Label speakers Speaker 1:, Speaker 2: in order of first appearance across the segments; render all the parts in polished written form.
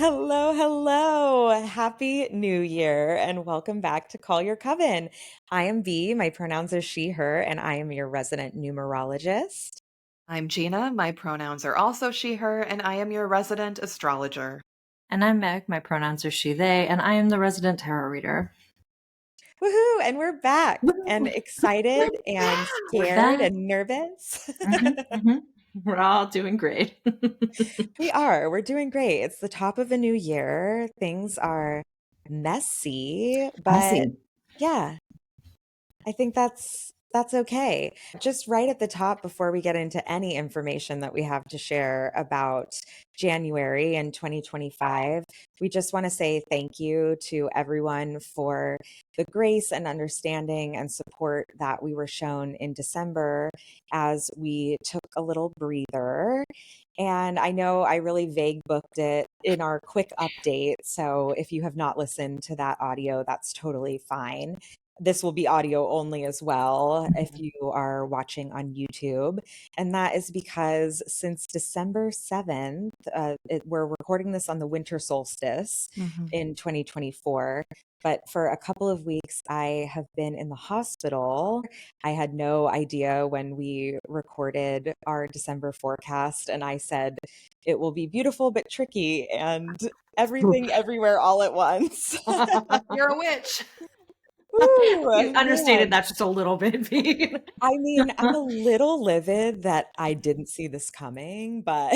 Speaker 1: Hello, hello. Happy New Year and welcome back to Call Your Coven. I am B, my pronouns are she, her, and I am your resident numerologist.
Speaker 2: I'm Jeanna. My pronouns are also she, her, and I am your resident astrologer.
Speaker 3: And I'm Meg. My pronouns are she, they, and I am the resident tarot reader.
Speaker 1: Woohoo! And we're back and excited and
Speaker 3: We're
Speaker 1: scared
Speaker 3: back.
Speaker 1: and nervous.
Speaker 3: We're all doing great.
Speaker 1: We are. We're doing great. It's the top of a new year. Things are messy, but
Speaker 3: Messy.
Speaker 1: yeah, I think that's okay. Just right at the top before we get into any information that we have to share about January in 2025, we just want to say thank you to everyone for the grace and understanding and support that we were shown in December as we took a little breather. And I know I really vague booked it in our quick update. So if you have not listened to that audio, that's totally fine. This will be audio only as well if you are watching on YouTube. And that is because since December 7th, we're recording this on the winter solstice in 2024. But for a couple of weeks, I have been in the hospital. I had no idea when we recorded our December forecast. And I said, it will be beautiful but tricky and everything everywhere all at once.
Speaker 2: You're a witch.
Speaker 3: You understated
Speaker 1: Man.
Speaker 3: that just a little bit, Pete.
Speaker 1: I mean, I'm a little livid that I didn't see this coming, but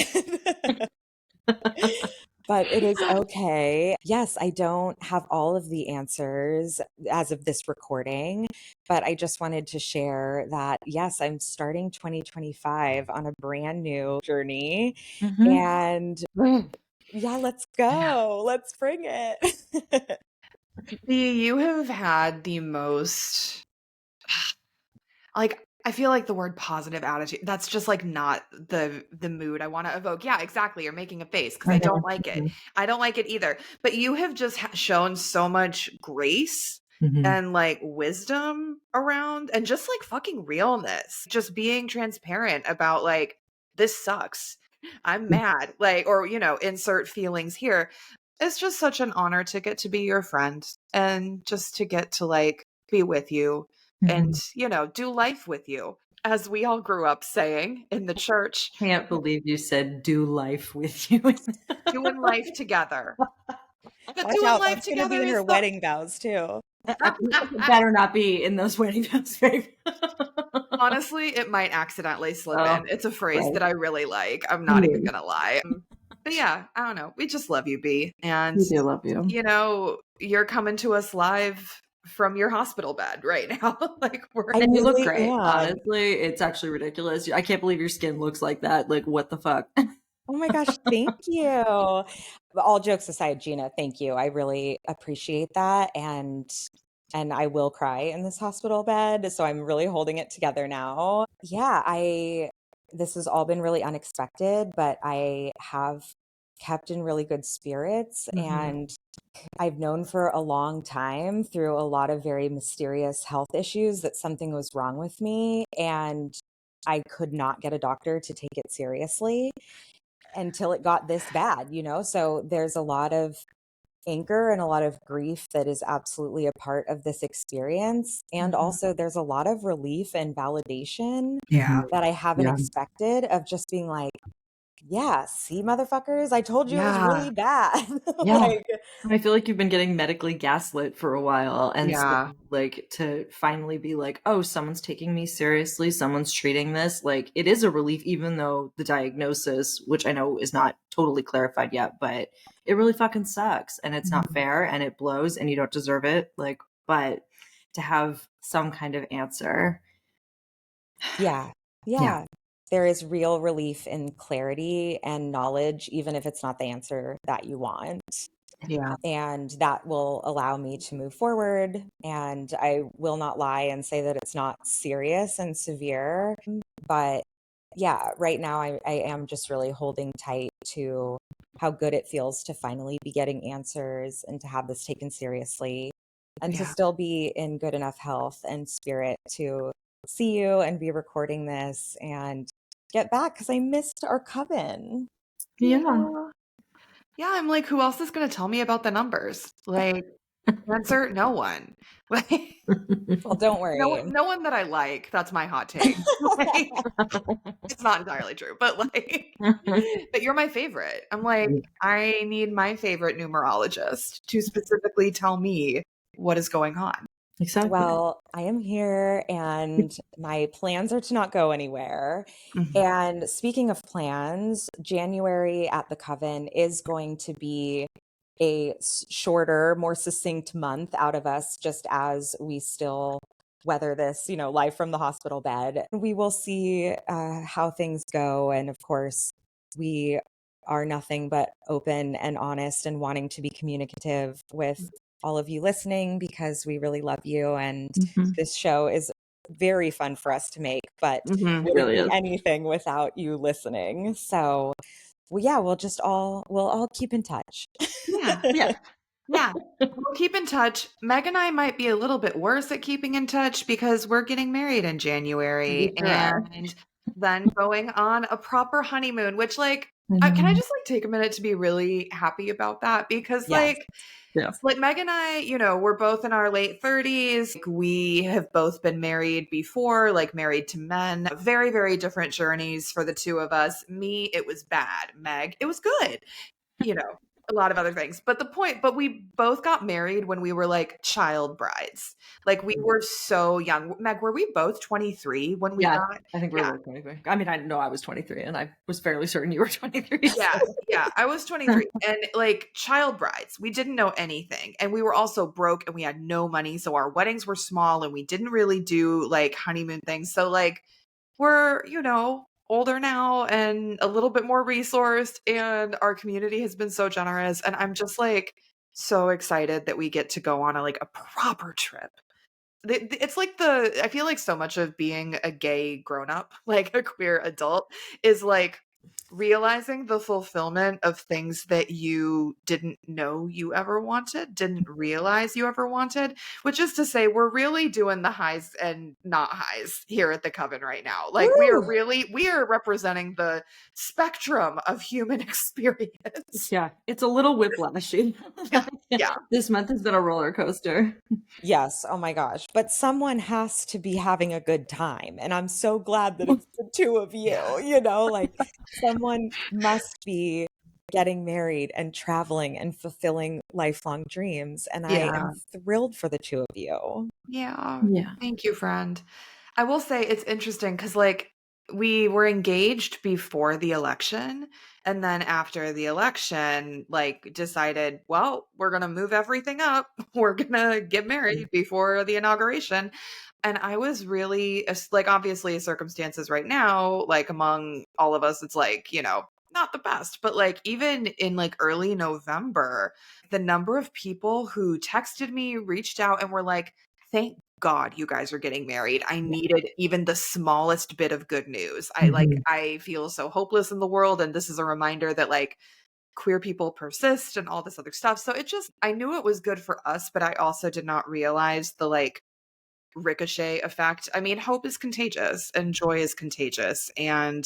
Speaker 1: but it is okay. Yes, I don't have all of the answers as of this recording, but I just wanted to share that yes, I'm starting 2025 on a brand new journey. And yeah, let's go. Let's bring it.
Speaker 2: You have had the most, I feel like the word positive attitude, that's just like not the mood I want to evoke. Yeah, exactly. You're making a face because I don't like it. I don't like it either. But you have just shown so much grace and like wisdom around and just like fucking realness. Just being transparent about like, this sucks. I'm mad. Like, or, insert feelings here. It's just such an honor to get to be your friend and just to get to like be with you and, do life with you, as we all grew up saying in the church,
Speaker 3: Can't believe you said do life with you.
Speaker 2: doing life together. But
Speaker 1: Watch
Speaker 2: doing
Speaker 1: out,
Speaker 2: life
Speaker 1: that's going to be
Speaker 2: together
Speaker 1: in
Speaker 2: is
Speaker 1: her
Speaker 2: the
Speaker 1: wedding vows too.
Speaker 3: Better not be in those wedding vows, babe.
Speaker 2: honestly, it might accidentally slip in. It's a phrase
Speaker 3: right.
Speaker 2: that I really like. I'm not even gonna lie. But yeah, I don't know. We just love you, B. And
Speaker 3: We do love you.
Speaker 2: You're coming to us live from your hospital bed right now. Like
Speaker 3: And you look
Speaker 1: really
Speaker 3: great.
Speaker 1: am.
Speaker 3: Honestly, it's actually ridiculous. I can't believe your skin looks like that. Like, what the fuck?
Speaker 1: Oh my gosh, thank you. All jokes aside, Gina, thank you. I really appreciate that. And I will cry in this hospital bed. So I'm really holding it together now. Yeah, this has all been really unexpected, but I have kept in really good spirits. And I've known for a long time through a lot of very mysterious health issues that something was wrong with me. And I could not get a doctor to take it seriously until it got this bad. So there's a lot of anger and a lot of grief that is absolutely a part of this experience. And also there's a lot of relief and validation that I haven't expected of just being like, yeah, see, motherfuckers, I told you it was really bad. Like,
Speaker 3: I feel like you've been getting medically gaslit for a while. And
Speaker 2: Yeah.
Speaker 3: so, like, to finally be like, oh, someone's taking me seriously, someone's treating this, like, it is a relief, even though the diagnosis, which I know is not totally clarified yet, but it really fucking sucks. And it's not fair and it blows and you don't deserve it. Like, but to have some kind of answer.
Speaker 1: yeah. There is real relief in clarity and knowledge, even if it's not the answer that you want.
Speaker 2: Yeah.
Speaker 1: And that will allow me to move forward. And I will not lie and say that it's not serious and severe. But yeah, right now I am just really holding tight to how good it feels to finally be getting answers and to have this taken seriously and to still be in good enough health and spirit to see you and be recording this and get back because I missed our coven.
Speaker 3: Yeah.
Speaker 2: Yeah, I'm like, who else is going to tell me about the numbers? Like, Cancer, no one. Like,
Speaker 1: Well, don't worry.
Speaker 2: no one that I like. That's my hot take. Like, it's not entirely true, but like, but you're my favorite. I'm like, I need my favorite numerologist to specifically tell me what is going on.
Speaker 3: Exactly.
Speaker 1: Well, I am here and my plans are to not go anywhere.
Speaker 2: Mhm.
Speaker 1: And speaking of plans, January at the Coven is going to be a shorter, more succinct month out of us, just as we still weather this, life from the hospital bed. We will see how things go. And of course, we are nothing but open and honest and wanting to be communicative with all of you listening because we really love you. And this show is very fun for us to make, but
Speaker 2: Mhm.
Speaker 3: It
Speaker 1: wouldn't
Speaker 3: really
Speaker 1: be
Speaker 3: is.
Speaker 1: anything without you listening. So, well, yeah, we'll all keep in touch.
Speaker 2: Yeah.
Speaker 3: Yeah.
Speaker 2: Yeah. We'll keep in touch. Meg and I might be a little bit worse at keeping in touch because we're getting married in January
Speaker 3: We sure are.
Speaker 2: and then going on a proper honeymoon, which like, can I just like take a minute to be really happy about that? Because
Speaker 1: Yes.
Speaker 3: Yeah.
Speaker 2: like Meg and I, we're both in our late 30s. We have both been married before, like married to men. Very, very different journeys for the two of us. Me, it was bad. Meg, it was good. A lot of other things. But we both got married when we were like child brides. Like we were so young. Meg, were we both 23 when we
Speaker 3: Yeah,
Speaker 2: got?
Speaker 3: I think we
Speaker 2: Yeah.
Speaker 3: were both 23. I mean, I know I was 23 and I was fairly certain you were 23.
Speaker 2: Yeah,
Speaker 3: so-
Speaker 2: yeah. I was 23 and like child brides. We didn't know anything. And we were also broke and we had no money. So our weddings were small and we didn't really do like honeymoon things. So like we're, older now and a little bit more resourced and our community has been so generous and I'm just like so excited that we get to go on a proper trip. It's like I feel like so much of being a gay grown up, like a queer adult, is like realizing the fulfillment of things that you didn't know you ever wanted, didn't realize you ever wanted, which is to say, we're really doing the highs and not highs here at the Coven right now. Like, we are representing the spectrum of human experience.
Speaker 3: Yeah, it's a little whiplashy.
Speaker 2: Yeah.
Speaker 3: This month has been a roller coaster.
Speaker 1: Yes. Oh my gosh. But someone has to be having a good time. And I'm so glad that it's the two of you, like someone must be getting married and traveling and fulfilling lifelong dreams. And I
Speaker 2: Yeah.
Speaker 1: am thrilled for the two of you.
Speaker 2: Yeah.
Speaker 3: Yeah.
Speaker 2: Thank you, friend. I will say it's interesting because, like, we were engaged before the election. And then after the election, like, decided, well, we're going to move everything up. We're going to get married before the inauguration. And I was really, like, obviously, circumstances right now, like, among all of us, it's like, not the best. But, like, even in like early November, the number of people who texted me, reached out, and were like, thank God you guys are getting married. I needed even the smallest bit of good news. I feel so hopeless in the world. And this is a reminder that like queer people persist and all this other stuff. So I knew it was good for us, but I also did not realize the like ricochet effect. I mean, hope is contagious and joy is contagious. And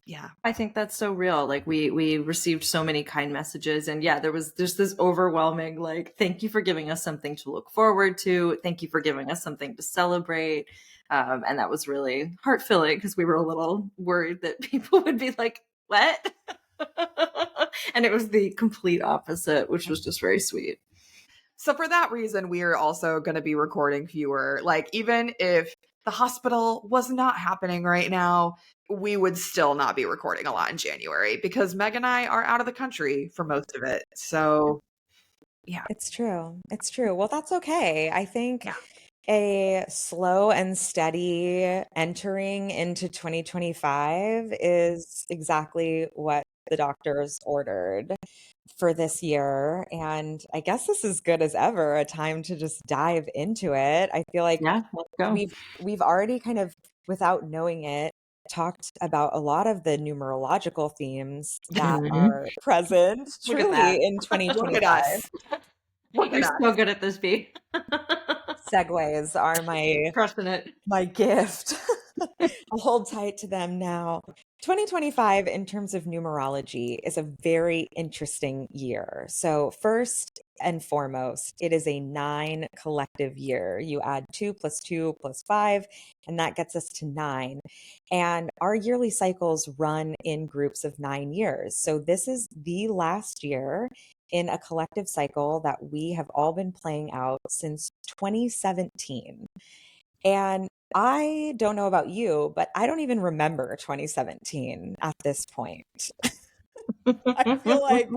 Speaker 2: yeah.
Speaker 3: I think that's so real. Like we received so many kind messages and yeah, there's this overwhelming like thank you for giving us something to look forward to. Thank you for giving us something to celebrate. And that was really heart-filling because we were a little worried that people would be like, "What?" And it was the complete opposite, which was just very sweet.
Speaker 2: So for that reason, we are also going to be recording fewer. Like, even if the hospital was not happening right now, we would still not be recording a lot in January because Meg and I are out of the country for most of it. So, yeah.
Speaker 1: It's true. It's true. Well, that's okay. I think
Speaker 2: Yeah.
Speaker 1: a slow and steady entering into 2025 is exactly what the doctors ordered for this year. And I guess this is good as ever, a time to just dive into it. I feel like
Speaker 3: Yeah, let's go.
Speaker 1: we've already kind of, without knowing it, talked about a lot of the numerological themes that are present
Speaker 2: Look at
Speaker 1: truly
Speaker 2: that.
Speaker 1: in
Speaker 2: Look at
Speaker 1: 2025.
Speaker 2: us. Look
Speaker 3: You're
Speaker 2: at us.
Speaker 3: so good at this, B.
Speaker 1: Segues are
Speaker 3: Crushing it.
Speaker 1: my gift. I'll hold tight to them now. 2025, in terms of numerology, is a very interesting year. So, first and foremost, it is a 9 collective year. You add 2 plus 2 plus 5, and that gets us to 9. And our yearly cycles run in groups of 9 years. So, this is the last year in a collective cycle that we have all been playing out since 2017. And I don't know about you, but I don't even remember 2017 at this point. I feel like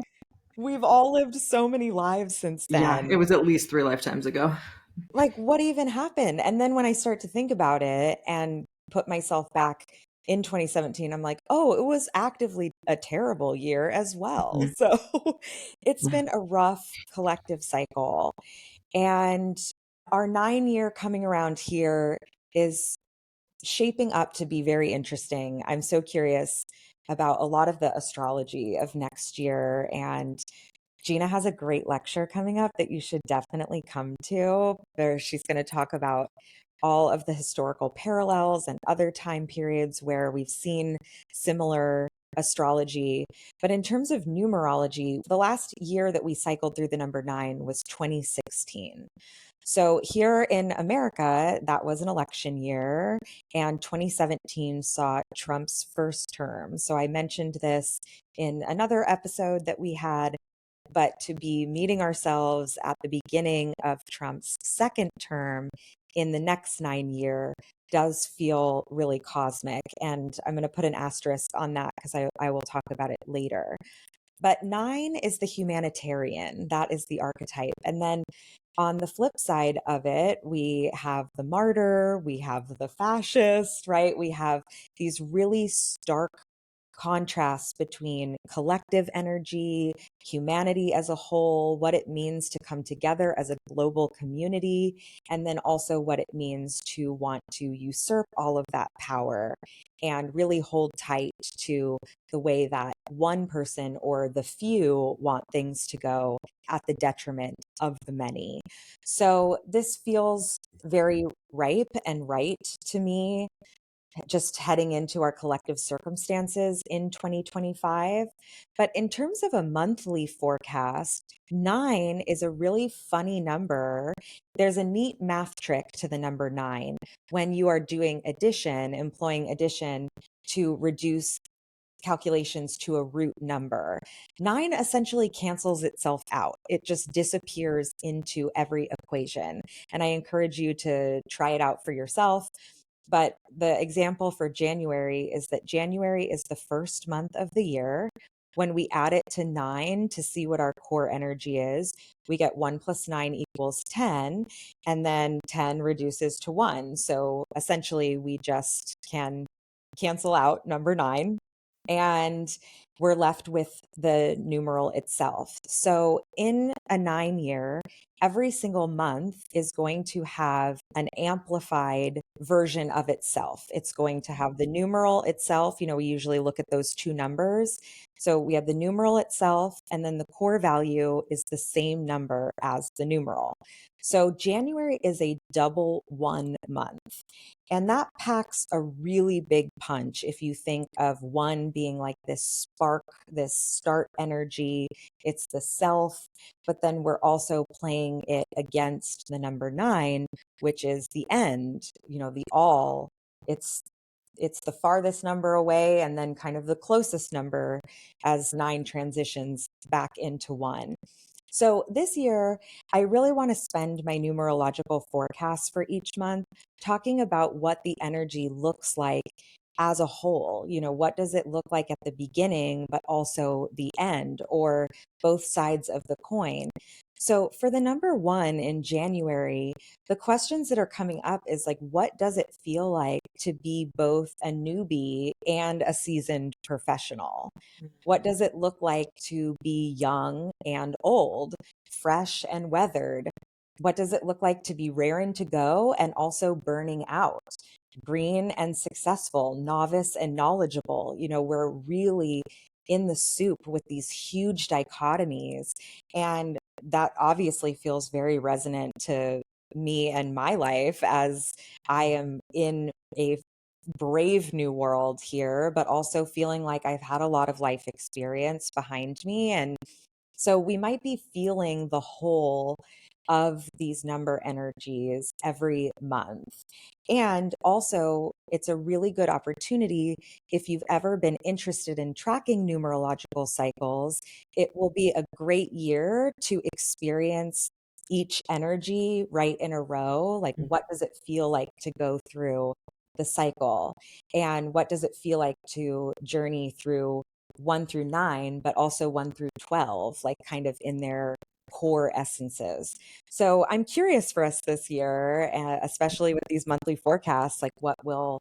Speaker 1: we've all lived so many lives since
Speaker 3: Yeah, it
Speaker 1: then.
Speaker 3: was at least 3 lifetimes ago.
Speaker 1: Like, what even happened? And then when I start to think about it and put myself back in 2017, I'm like, oh, it was actively a terrible year as well.
Speaker 3: Mhm.
Speaker 1: So it's been a rough collective cycle. And our 9 year coming around here is shaping up to be very interesting. I'm so curious about a lot of the astrology of next year. And Jeanna has a great lecture coming up that you should definitely come to. There, she's going to talk about all of the historical parallels and other time periods where we've seen similar astrology. But in terms of numerology, the last year that we cycled through the number 9 was 2016. So here in America, that was an election year, and 2017 saw Trump's first term. So I mentioned this in another episode that we had, but to be meeting ourselves at the beginning of Trump's second term in the next 9 year does feel really cosmic. And I'm going to put an asterisk on that because I will talk about it later. But 9 is the humanitarian, that is the archetype. And then on the flip side of it, we have the martyr, we have the fascist, right? We have these really stark contrasts between collective energy, humanity as a whole, what it means to come together as a global community, and then also what it means to want to usurp all of that power and really hold tight to the way that one person or the few want things to go at the detriment of the many. So this feels very ripe and right to me, just heading into our collective circumstances in 2025. But in terms of a monthly forecast, 9 is a really funny number. There's a neat math trick to the number 9 when you are doing addition, employing addition to reduce calculations to a root number. 9 essentially cancels itself out. It just disappears into every equation. And I encourage you to try it out for yourself. But the example for January is that January is the first month of the year. When we add it to 9 to see what our core energy is, we get 1 plus 9 equals 10, and then 10 reduces to 1. So essentially, we just can cancel out number 9, and we're left with the numeral itself. So in a 9 year, every single month is going to have an amplified version of itself. It's going to have the numeral itself. You know, we usually look at those two numbers. So we have the numeral itself, and then the core value is the same number as the numeral. So January is a double 1 month. And that packs a really big punch if you think of 1 being like this spark, this start energy. It's the self, but then we're also playing it against the number 9, which is the end, you know, the all. It's the farthest number away and then kind of the closest number as 9 transitions back into 1. So this year, I really want to spend my numerological forecast for each month talking about what the energy looks like as a whole. You know, what does it look like at the beginning, but also the end, or both sides of the coin? So for the number 1 in January, the questions that are coming up is like, what does it feel like to be both a newbie and a seasoned professional? What does it look like to be young and old, fresh and weathered? What does it look like to be raring to go and also burning out? Green and successful, novice and knowledgeable. You know, we're really in the soup with these huge dichotomies. And that obviously feels very resonant to me and my life as I am in a brave new world here, but also feeling like I've had a lot of life experience behind me. And so we might be feeling the whole of these number energies every month. And also, it's a really good opportunity if you've ever been interested in tracking numerological cycles. It will be a great year to experience each energy right in a row. Like, what does it feel like to go through the cycle? And what does it feel like to journey through 1 through 9, but also 1 through 12, like kind of in their core essences. So I'm curious for us this year, especially with these monthly forecasts, like what we'll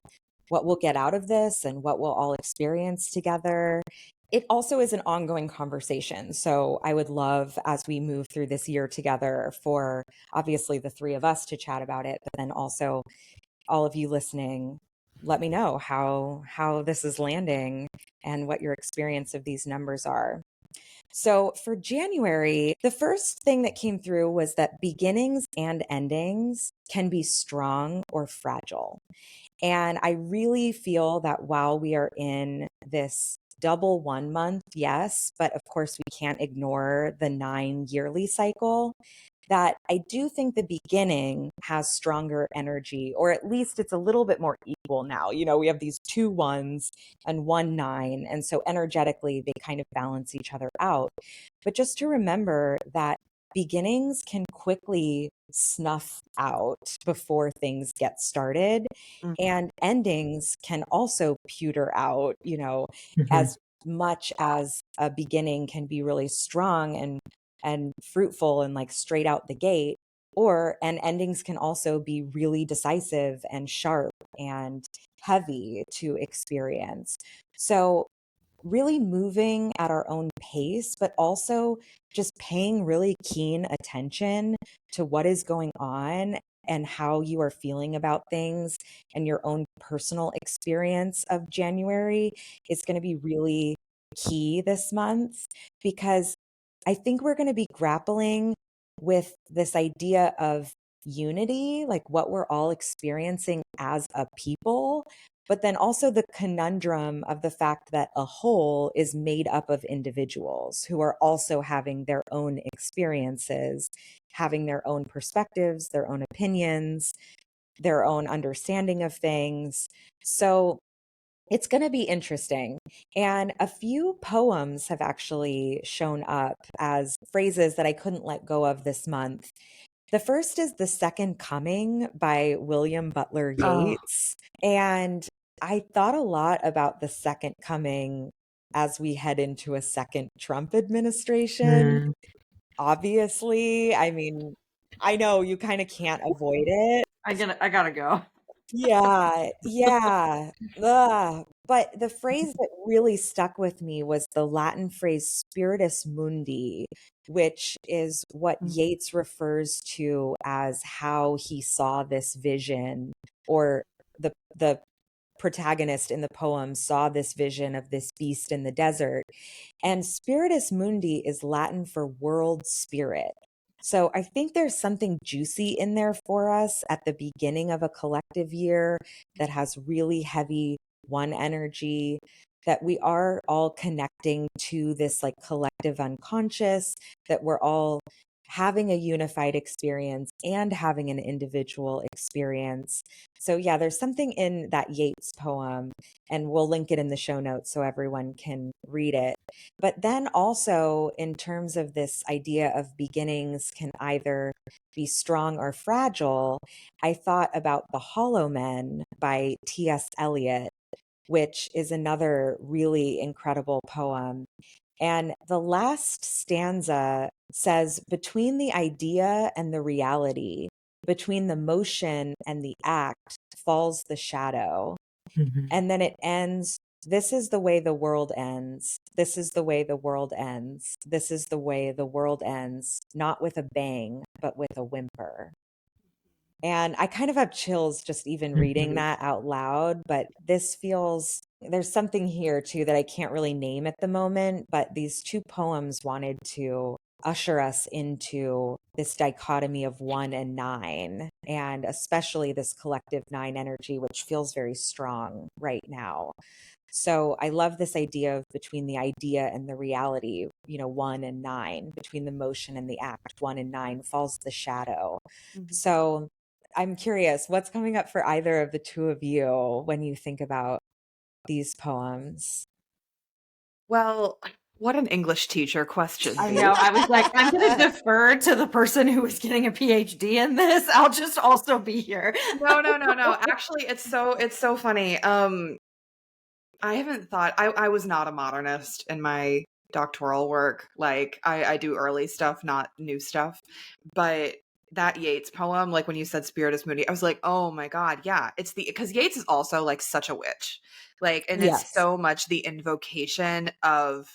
Speaker 1: get out of this and what we'll all experience together. It also is an ongoing conversation. So I would love, as we move through this year together, for obviously the three of us to chat about it, but then also all of you listening, let me know how this is landing and what your experience of these numbers are. So for January, the first thing that came through was that beginnings and endings can be strong or fragile. And I really feel that while we are in this double 1 month, yes, but of course we can't ignore the 9 yearly cycle, that I do think the beginning has stronger energy, or at least it's a little bit more equal now. You know, we have these 2 1s and 1 9. And so energetically, they kind of balance each other out. But just to remember that beginnings can quickly snuff out before things get started. And endings can also pewter out, you know, as much as a beginning can be really strong and fruitful and like straight out the gate, and endings can also be really decisive and sharp and heavy to experience. So really moving at our own pace, but also just paying really keen attention to what is going on and how you are feeling about things and your own personal experience of January is going to be really key this month, because I think we're going to be grappling with this idea of unity, like what we're all experiencing as a people, but then also the conundrum of the fact that a whole is made up of individuals who are also having their own experiences, having their own perspectives, their own opinions, their own understanding of things. So it's going to be interesting. And a few poems have actually shown up as phrases that I couldn't let go of this month. The first is The Second Coming by William Butler Yeats. And I thought a lot about the second coming as we head into a second Trump administration. Obviously, I mean, I know you kind of can't avoid it.
Speaker 3: I gotta go.
Speaker 1: Yeah, yeah. Ugh. But the phrase that really stuck with me was the Latin phrase spiritus mundi, which is what Yeats refers to as how he saw this vision, or the protagonist in the poem saw this vision of this beast in the desert. And spiritus mundi is Latin for world spirit. So I think there's something juicy in there for us at the beginning of a collective year that has really heavy one energy, that we are all connecting to this like collective unconscious, that we're all having a unified experience and having an individual experience. So yeah, there's something in that Yeats poem, and we'll link it in the show notes so everyone can read it. But then also in terms of this idea of beginnings can either be strong or fragile, I thought about The Hollow Men by T.S. Eliot, which is another really incredible poem. And the last stanza says, between the idea and the reality, between the motion and the act, falls the shadow. And then it ends, this is the way the world ends. This is the way the world ends. This is the way the world ends, not with a bang, but with a whimper. And I kind of have chills just even reading that out loud, but this feels, there's something here too that I can't really name at the moment, but these two poems wanted to usher us into this dichotomy of 1 and 9, and especially this collective 9 energy, which feels very strong right now. So I love this idea of between the idea and the reality, 1 and 9, between the motion and the act, 1 and 9 falls the shadow.
Speaker 2: Mhm.
Speaker 1: So I'm curious, what's coming up for either of the two of you when you think about these poems?
Speaker 2: Well, what an English teacher question.
Speaker 3: I know. I was like, I'm going to defer to the person who is getting a PhD in this. I'll just also be here.
Speaker 2: No. Actually, it's so funny. I haven't thought I was not a modernist in my doctoral work. Like I do early stuff, not new stuff. But that Yeats poem, like when you said spirit is moody, I was like, oh my God, yeah. It's because Yeats is also like such a witch. Like, and it's
Speaker 1: Yes.
Speaker 2: so much the invocation of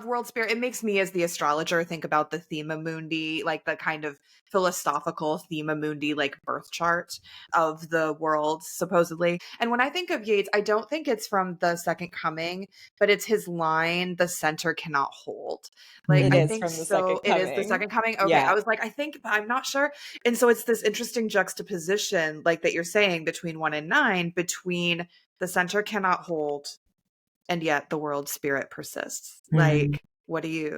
Speaker 2: world spirit. It makes me as the astrologer think about the thema mundi, like the kind of philosophical thema mundi, like birth chart of the world, supposedly. And when I think of Yeats, I don't think it's from the Second Coming, but it's his line, "The center cannot hold." Like,
Speaker 1: It
Speaker 2: I
Speaker 1: is
Speaker 2: think
Speaker 1: from the Second
Speaker 2: so. It is the
Speaker 1: Coming.
Speaker 2: Second Coming. Okay,
Speaker 1: Yeah.
Speaker 2: I was like, I think, but I'm not sure. And so it's this interesting juxtaposition, like that you're saying, between 1 and 9, between the center cannot hold, and yet the world spirit persists. Like,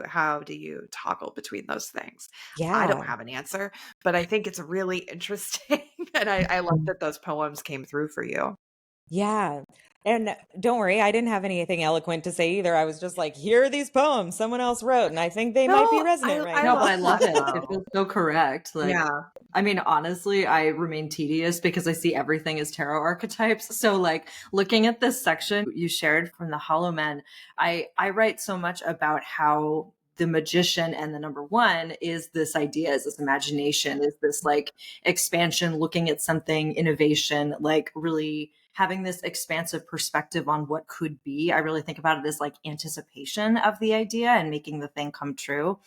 Speaker 2: how do you toggle between those things? I don't
Speaker 1: Yeah.
Speaker 2: have an answer, but I think it's really interesting. And I love that those poems came through for you.
Speaker 1: Yeah. And don't worry, I didn't have anything eloquent to say either. I was just like, here are these poems someone else wrote, and I think they might be
Speaker 2: No,
Speaker 1: resonant right
Speaker 2: I
Speaker 3: No,
Speaker 1: now.
Speaker 3: but I
Speaker 2: love
Speaker 3: love it.
Speaker 2: that
Speaker 3: It
Speaker 2: though.
Speaker 3: feels so correct. Like,
Speaker 2: Yeah.
Speaker 3: I mean, honestly, I remain tedious because I see everything as tarot archetypes. So, like, looking at this section you shared from the Hollow Men, I write so much about how the magician and the number one is this idea, is this imagination, is this like expansion, looking at something, innovation, like really having this expansive perspective on what could be. I really think about it as like anticipation of the idea and making the thing come true.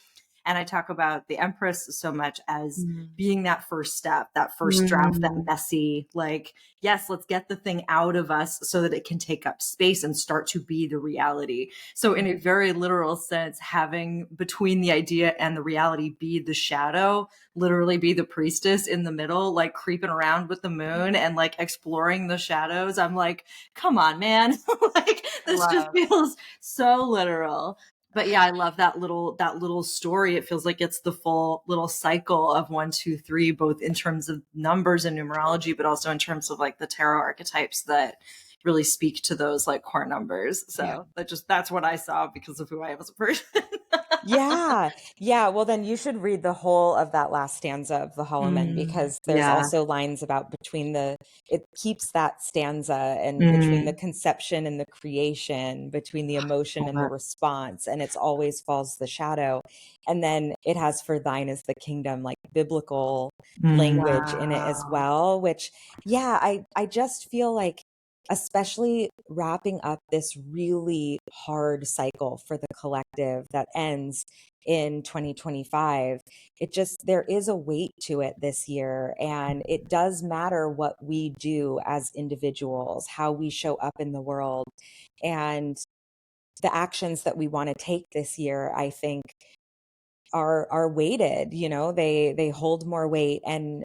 Speaker 3: And I talk about the Empress so much as being that first step, that first draft, that messy, like, yes, let's get the thing out of us so that it can take up space and start to be the reality. So in a very literal sense, having between the idea and the reality be the shadow, literally be the priestess in the middle, like creeping around with the moon and like exploring the shadows. I'm like, come on, man. Like, this just feels so literal. But yeah, I love that little story. It feels like it's the full little cycle of 1, 2, 3, both in terms of numbers and numerology, but also in terms of like the tarot archetypes that really speak to those like core numbers. So that's what I saw because of who I am as a person.
Speaker 1: Yeah. Yeah. Well, then you should read the whole of that last stanza of the Hollow Men, because there's also lines about it keeps that stanza and between the conception and the creation, between the emotion and the response, and it's always falls the shadow. And then it has for thine is the kingdom, like biblical language in it as well, which, yeah, I just feel like, especially wrapping up this really hard cycle for the collective that ends in 2025, there is a weight to it this year. And it does matter what we do as individuals, how we show up in the world, and the actions that we want to take this year, I think are weighted, they hold more weight. And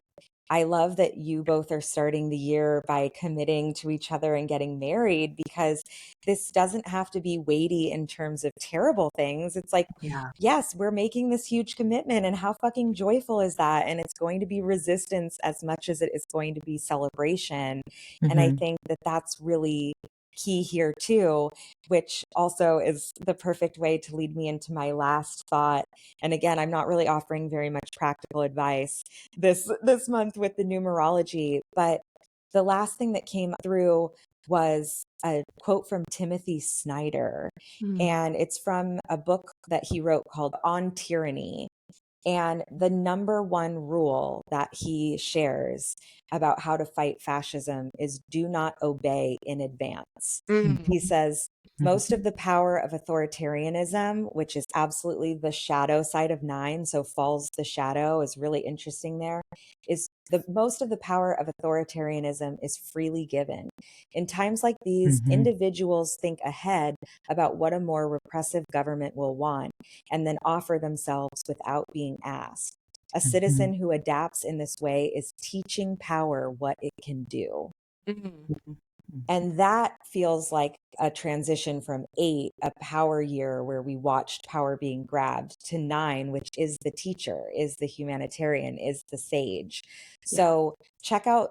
Speaker 1: I love that you both are starting the year by committing to each other and getting married, because this doesn't have to be weighty in terms of terrible things. It's like, yes, we're making this huge commitment, and how fucking joyful is that? And it's going to be resistance as much as it is going to be celebration. And I think that that's really key here too, which also is the perfect way to lead me into my last thought. And again, I'm not really offering very much practical advice this month with the numerology, but the last thing that came through was a quote from Timothy Snyder, and it's from a book that he wrote called On Tyranny. And the number one rule that he shares about how to fight fascism is do not obey in advance. He says, Most of the power of authoritarianism, which is absolutely the shadow side of 9, so falls the shadow, is really interesting there, is the most of the power of authoritarianism is freely given. In times like these, individuals think ahead about what a more repressive government will want and then offer themselves without being asked. A citizen who adapts in this way is teaching power what it can do.
Speaker 2: Mhm.
Speaker 1: And that feels like a transition from 8, a power year where we watched power being grabbed, to 9, which is the teacher, is the humanitarian, is the sage. So check out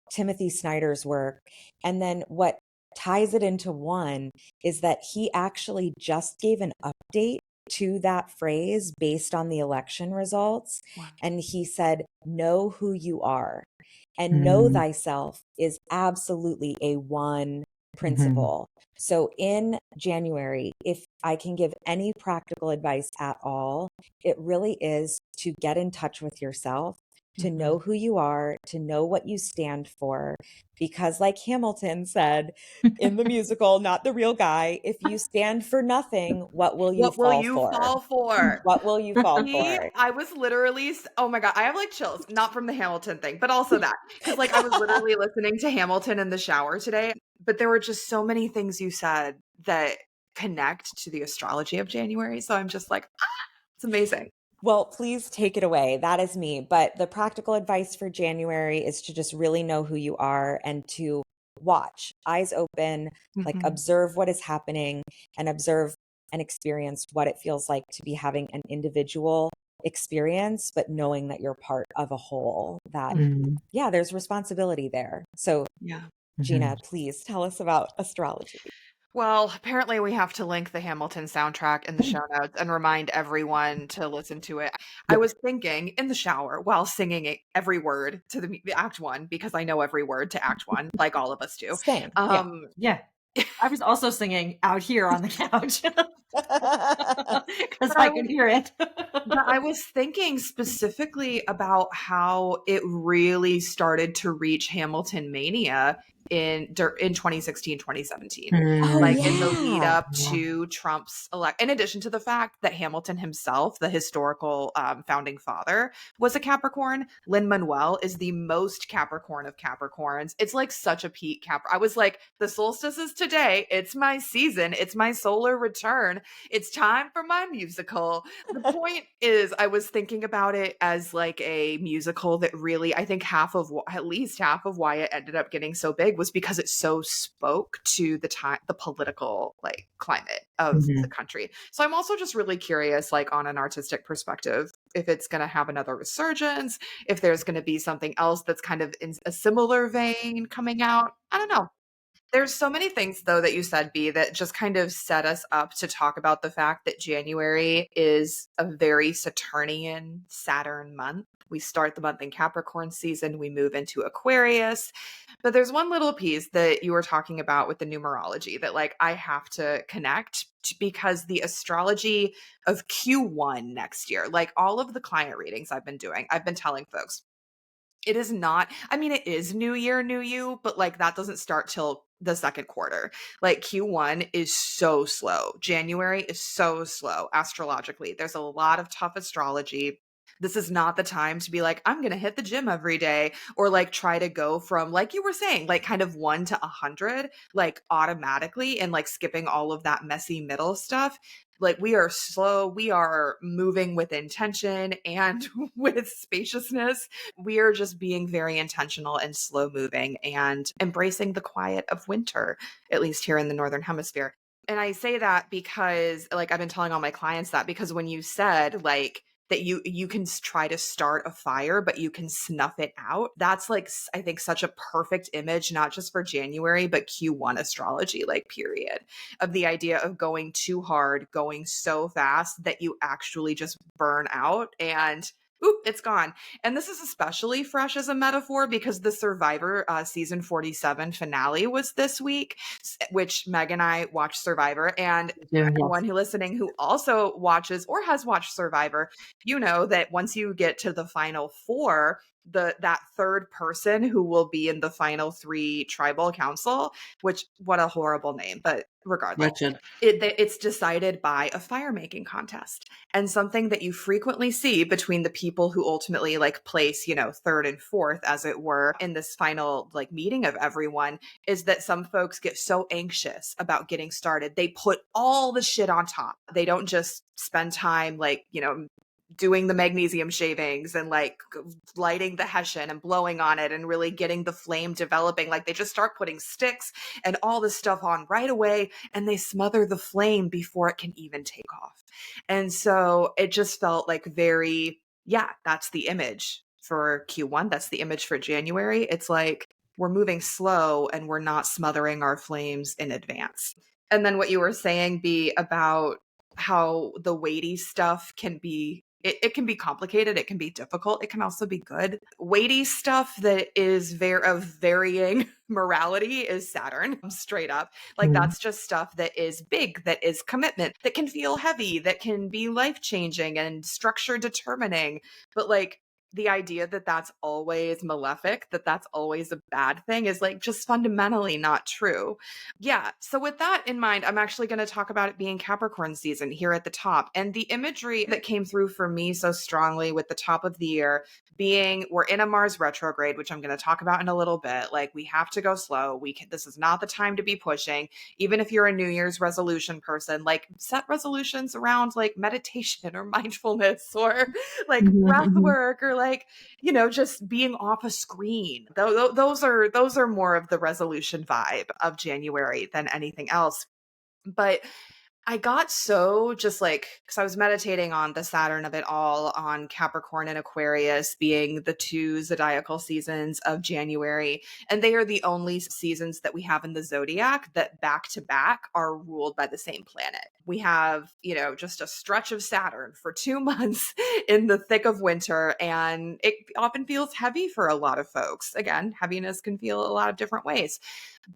Speaker 1: Timothy Snyder's work. And then what ties it into 1 is that he actually just gave an update to that phrase based on the election results.
Speaker 2: Wow.
Speaker 1: And he said, know who you are. And know thyself is absolutely a 1 principle. So in January, if I can give any practical advice at all, it really is to get in touch with yourself, to know who you are, to know what you stand for. Because like Hamilton said in the musical, not the real guy, if you stand for nothing, what will you
Speaker 2: What will
Speaker 1: fall
Speaker 2: you
Speaker 1: for?
Speaker 2: fall for?
Speaker 1: What will you fall
Speaker 2: See,
Speaker 1: for?
Speaker 2: I was literally, oh my God, I have like chills, not from the Hamilton thing, but also that. Because like I was literally listening to Hamilton in the shower today, but there were just so many things you said that connect to the astrology of January. So I'm just like, it's amazing.
Speaker 1: Well, please take it away. That is me. But the practical advice for January is to just really know who you are and to watch, eyes open, like observe what is happening and observe and experience what it feels like to be having an individual experience, but knowing that you're part of a whole, that, yeah, there's responsibility there. So,
Speaker 2: Yeah.
Speaker 1: Jeanna, please tell us about astrology.
Speaker 2: Well, apparently we have to link the Hamilton soundtrack in the show notes and remind everyone to listen to it. I was thinking in the shower while singing every word to the act 1, because I know every word to act 1, like all of us do.
Speaker 1: Same.
Speaker 3: Yeah. I was also singing out here on the couch because I could hear it.
Speaker 2: But I was thinking specifically about how it really started to reach Hamilton mania in 2016, 2017.
Speaker 1: Oh,
Speaker 2: Like in the lead
Speaker 1: yeah.
Speaker 2: up to Trump's elect, in addition to the fact that Hamilton himself, the historical founding father, was a Capricorn. Lin-Manuel is the most Capricorn of Capricorns. It's like such a peak I was like, the solstice is today. It's my season. It's my solar return. It's time for my musical. The point is, I was thinking about it as like a musical that really, I think at least half of why it ended up getting so big was because it so spoke to the political like climate of the country. So I'm also just really curious, like on an artistic perspective, if it's going to have another resurgence, if there's going to be something else that's kind of in a similar vein coming out. I don't know. There's so many things, though, that you said, B, that just kind of set us up to talk about the fact that January is a very Saturnian Saturn month. We start the month in Capricorn season, we move into Aquarius. But there's one little piece that you were talking about with the numerology that, like, I have to connect because the astrology of Q1 next year, like all of the client readings I've been doing, I've been telling folks, it is not, I mean, it is New Year, New You, but like that doesn't start till the second quarter. Like Q1 is so slow. January is so slow astrologically. There's a lot of tough astrology. This is not the time to be like, I'm going to hit the gym every day or like try to go from, like you were saying, like kind of 1 to 100, like automatically and like skipping all of that messy middle stuff. Like we are slow. We are moving with intention and with spaciousness. We are just being very intentional and slow moving and embracing the quiet of winter, at least here in the Northern Hemisphere. And I say that because like I've been telling all my clients that because when you said like that you can try to start a fire but you can snuff it out, that's like I think such a perfect image, not just for January but Q1 astrology, like period, of the idea of going too hard, going so fast that you actually just burn out and oop, it's gone. And this is especially fresh as a metaphor because the Survivor season 47 finale was this week, which Meg and I watched Survivor. And anyone who listening who also watches or has watched Survivor, you know that once you get to the final 4, that third person who will be in the final 3 tribal council, which what a horrible name, but regardless.
Speaker 3: Wretched.
Speaker 2: It's decided by a fire making contest. And something that you frequently see between the people who ultimately like place, third and fourth, as it were, in this final like meeting of everyone, is that some folks get so anxious about getting started. They put all the shit on top. They don't just spend time like, doing the magnesium shavings and like lighting the hessian and blowing on it and really getting the flame developing. Like they just start putting sticks and all this stuff on right away, and they smother the flame before it can even take off. And so it just felt like very, that's the image for Q1. That's the image for January. It's like we're moving slow and we're not smothering our flames in advance. And then what you were saying, B, about how the weighty stuff can be, it can be complicated, it can be difficult, it can also be good. Weighty stuff that is of varying morality is Saturn, straight up. Like that's just stuff that is big, that is commitment, that can feel heavy, that can be life-changing and structure determining. But like the idea that that's always malefic, that that's always a bad thing, is like just fundamentally not true. Yeah. So with that in mind, I'm actually going to talk about it being Capricorn season here at the top. And the imagery that came through for me so strongly with the top of the year being, we're in a Mars retrograde, which I'm going to talk about in a little bit. Like we have to go slow. This is not the time to be pushing. Even if you're a New Year's resolution person, like set resolutions around like meditation or mindfulness or like breath work or like, just being off a screen. Those are more of the resolution vibe of January than anything else. But I got so just like, because I was meditating on the Saturn of it all, on Capricorn and Aquarius being the 2 zodiacal seasons of January. And they are the only seasons that we have in the zodiac that back to back are ruled by the same planet. We have, just a stretch of Saturn for 2 months in the thick of winter. And it often feels heavy for a lot of folks. Again, heaviness can feel a lot of different ways.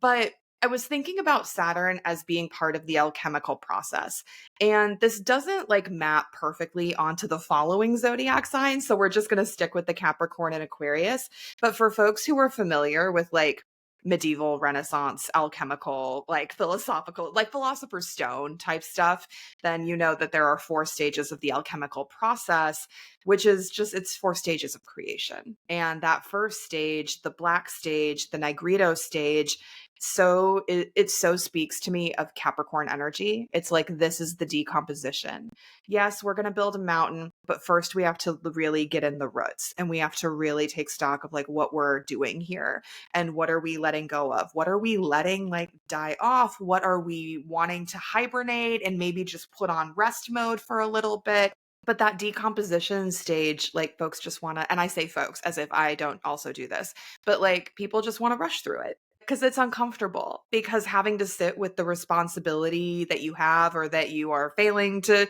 Speaker 2: But I was thinking about Saturn as being part of the alchemical process. And this doesn't like map perfectly onto the following zodiac signs. So we're just going to stick with the Capricorn and Aquarius. But for folks who are familiar with like medieval, Renaissance, alchemical, like philosophical, like Philosopher's Stone type stuff, then you know that there are 4 stages of the alchemical process, which is just, it's 4 stages of creation. And that first stage, the black stage, the Negrito stage, so it so speaks to me of Capricorn energy. It's like, this is the decomposition. Yes, we're going to build a mountain, but first we have to really get in the roots, and we have to really take stock of like what we're doing here and what are we letting go of? What are we letting like die off? What are we wanting to hibernate and maybe just put on rest mode for a little bit? But that decomposition stage, like folks just want to, and I say folks as if I don't also do this, but like people just want to rush through it because it's uncomfortable, because having to sit with the responsibility that you have or that you are failing to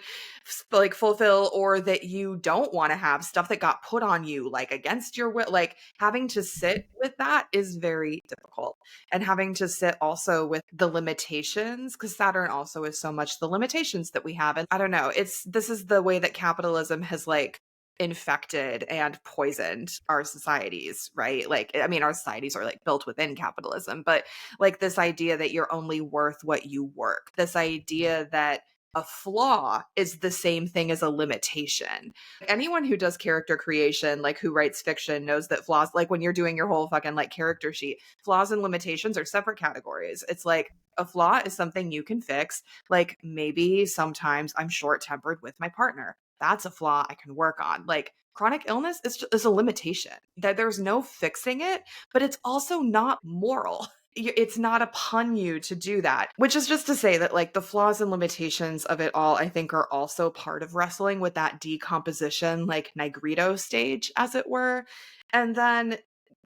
Speaker 2: like fulfill, or that you don't want to have, stuff that got put on you like against your will, like having to sit with that is very difficult. And having to sit also with the limitations, because Saturn also is so much the limitations that we have. And I don't know, this is the way that capitalism has like infected and poisoned our societies, right? Like, I mean, our societies are like built within capitalism, but like this idea that you're only worth what you work, this idea that a flaw is the same thing as a limitation. Anyone who does character creation, like who writes fiction, knows that flaws, like when you're doing your whole fucking like character sheet, flaws and limitations are separate categories. It's like a flaw is something you can fix. Like maybe sometimes I'm short-tempered with my partner. That's a flaw I can work on. Like chronic illness is a limitation. That there's no fixing it, but it's also not moral. It's not upon you to do that, which is just to say that like the flaws and limitations of it all, I think, are also part of wrestling with that decomposition, like Negrito stage, as it were. And then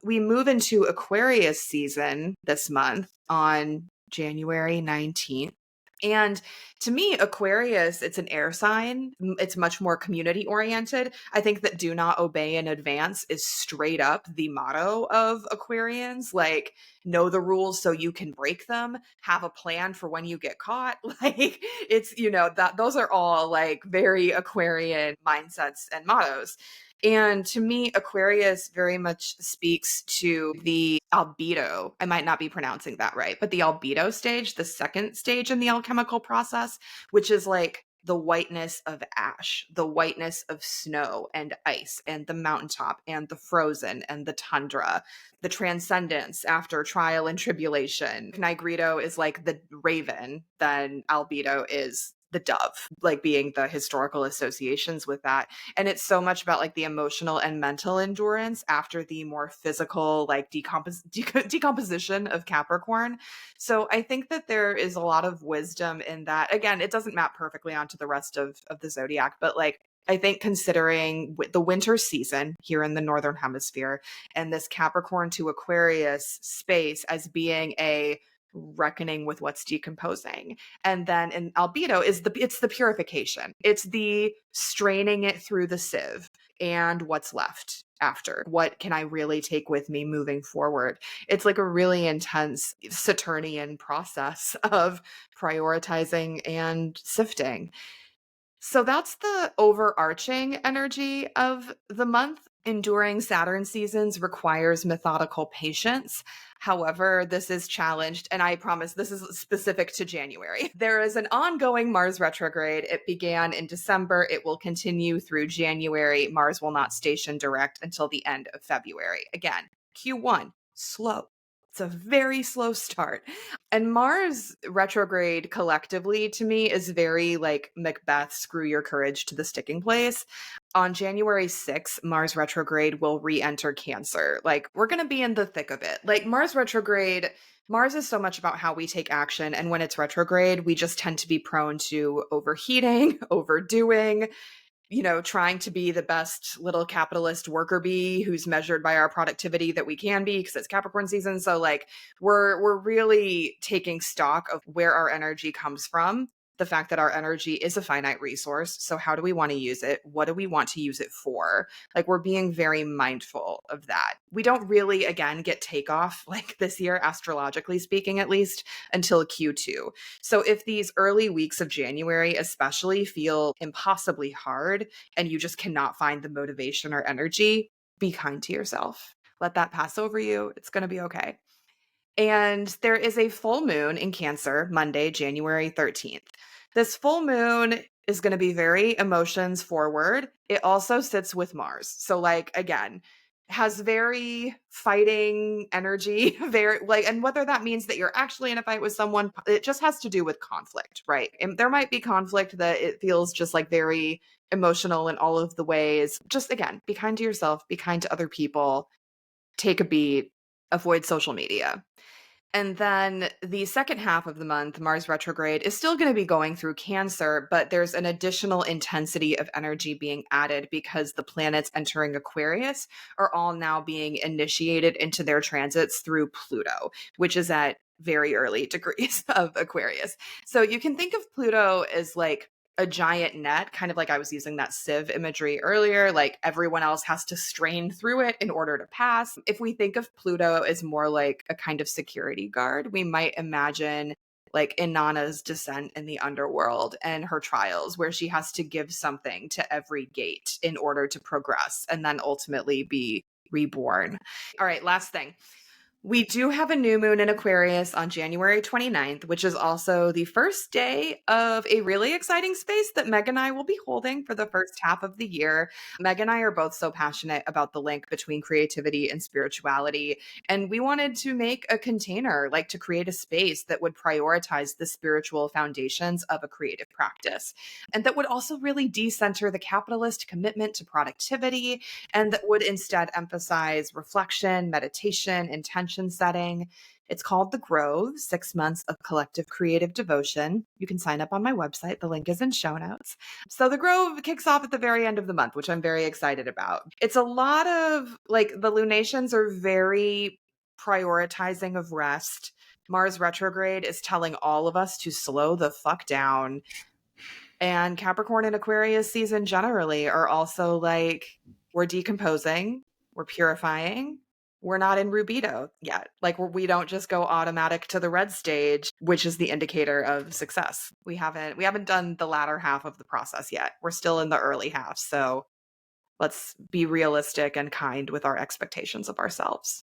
Speaker 2: we move into Aquarius season this month on January 19th. And to me, Aquarius, it's an air sign. It's much more community oriented. I think that do not obey in advance is straight up the motto of Aquarians. Like, know the rules so you can break them. Have a plan for when you get caught. Like, it's, that those are all like very Aquarian mindsets and mottos. And to me, Aquarius very much speaks to the albedo. I might not be pronouncing that right, but the albedo stage, the second stage in the alchemical process, which is like the whiteness of ash, the whiteness of snow and ice, and the mountaintop, and the frozen, and the tundra, the transcendence after trial and tribulation. Nigrito is like the raven, then albedo is the dove, like being the historical associations with that. And it's so much about like the emotional and mental endurance after the more physical, like decomposition of Capricorn. So I think that there is a lot of wisdom in that. Again, it doesn't map perfectly onto the rest of the zodiac, but like I think considering the winter season here in the Northern Hemisphere and this Capricorn to Aquarius space as being a reckoning with what's decomposing. And then in albedo it's the purification. It's the straining it through the sieve and what's left after. What can I really take with me moving forward? It's like a really intense Saturnian process of prioritizing and sifting. So that's the overarching energy of the month. Enduring Saturn seasons requires methodical patience. However, this is challenged, and I promise this is specific to January. There is an ongoing Mars retrograde. It began in December. It will continue through January. Mars will not station direct until the end of February. Again, Q1, slow. It's a very slow start. And Mars retrograde collectively to me is very like Macbeth, screw your courage to the sticking place. On January 6th, Mars retrograde will re-enter Cancer. Like we're going to be in the thick of it. Like Mars retrograde, Mars is so much about how we take action. And when it's retrograde, we just tend to be prone to overheating, overdoing, trying to be the best little capitalist worker bee who's measured by our productivity that we can be because it's Capricorn season. So like we're really taking stock of where our energy comes from, the fact that our energy is a finite resource. So how do we want to use it? What do we want to use it for? Like we're being very mindful of that. We don't really, again, get takeoff like this year, astrologically speaking, at least until Q2. So if these early weeks of January especially feel impossibly hard and you just cannot find the motivation or energy, be kind to yourself. Let that pass over you. It's going to be okay. And there is a full moon in Cancer, Monday, January 13th. This full moon is going to be very emotions forward. It also sits with Mars. So like, again, has very fighting energy, very like, and whether that means that you're actually in a fight with someone, it just has to do with conflict, right? And there might be conflict that it feels just like very emotional in all of the ways. Just again, be kind to yourself, be kind to other people, take a beat, avoid social media. And then the second half of the month, Mars retrograde is still going to be going through Cancer, but there's an additional intensity of energy being added because the planets entering Aquarius are all now being initiated into their transits through Pluto, which is at very early degrees of Aquarius. So you can think of Pluto as like a giant net, kind of like I was using that sieve imagery earlier, like everyone else has to strain through it in order to pass. If we think of Pluto as more like a kind of security guard, we might imagine like Inanna's descent in the underworld and her trials, where she has to give something to every gate in order to progress and then ultimately be reborn. All right, last thing. We do have a new moon in Aquarius on January 29th, which is also the first day of a really exciting space that Meg and I will be holding for the first half of the year. Meg and I are both so passionate about the link between creativity and spirituality, and we wanted to make a container, like to create a space that would prioritize the spiritual foundations of a creative practice, and that would also really decenter the capitalist commitment to productivity, and that would instead emphasize reflection, meditation, intention setting. It's called The Grove, 6 months of collective creative devotion. You can sign up on my website. The link is in show notes. So The Grove kicks off at the very end of the month, which I'm very excited about. It's a lot of like the lunations are very prioritizing of rest. Mars retrograde is telling all of us to slow the fuck down. And Capricorn and Aquarius season generally are also like, we're decomposing, we're purifying, we're not in rubido yet. Like we don't just go automatic to the red stage, which is the indicator of success. We haven't done the latter half of the process yet. We're still in the early half. So let's be realistic and kind with our expectations of ourselves.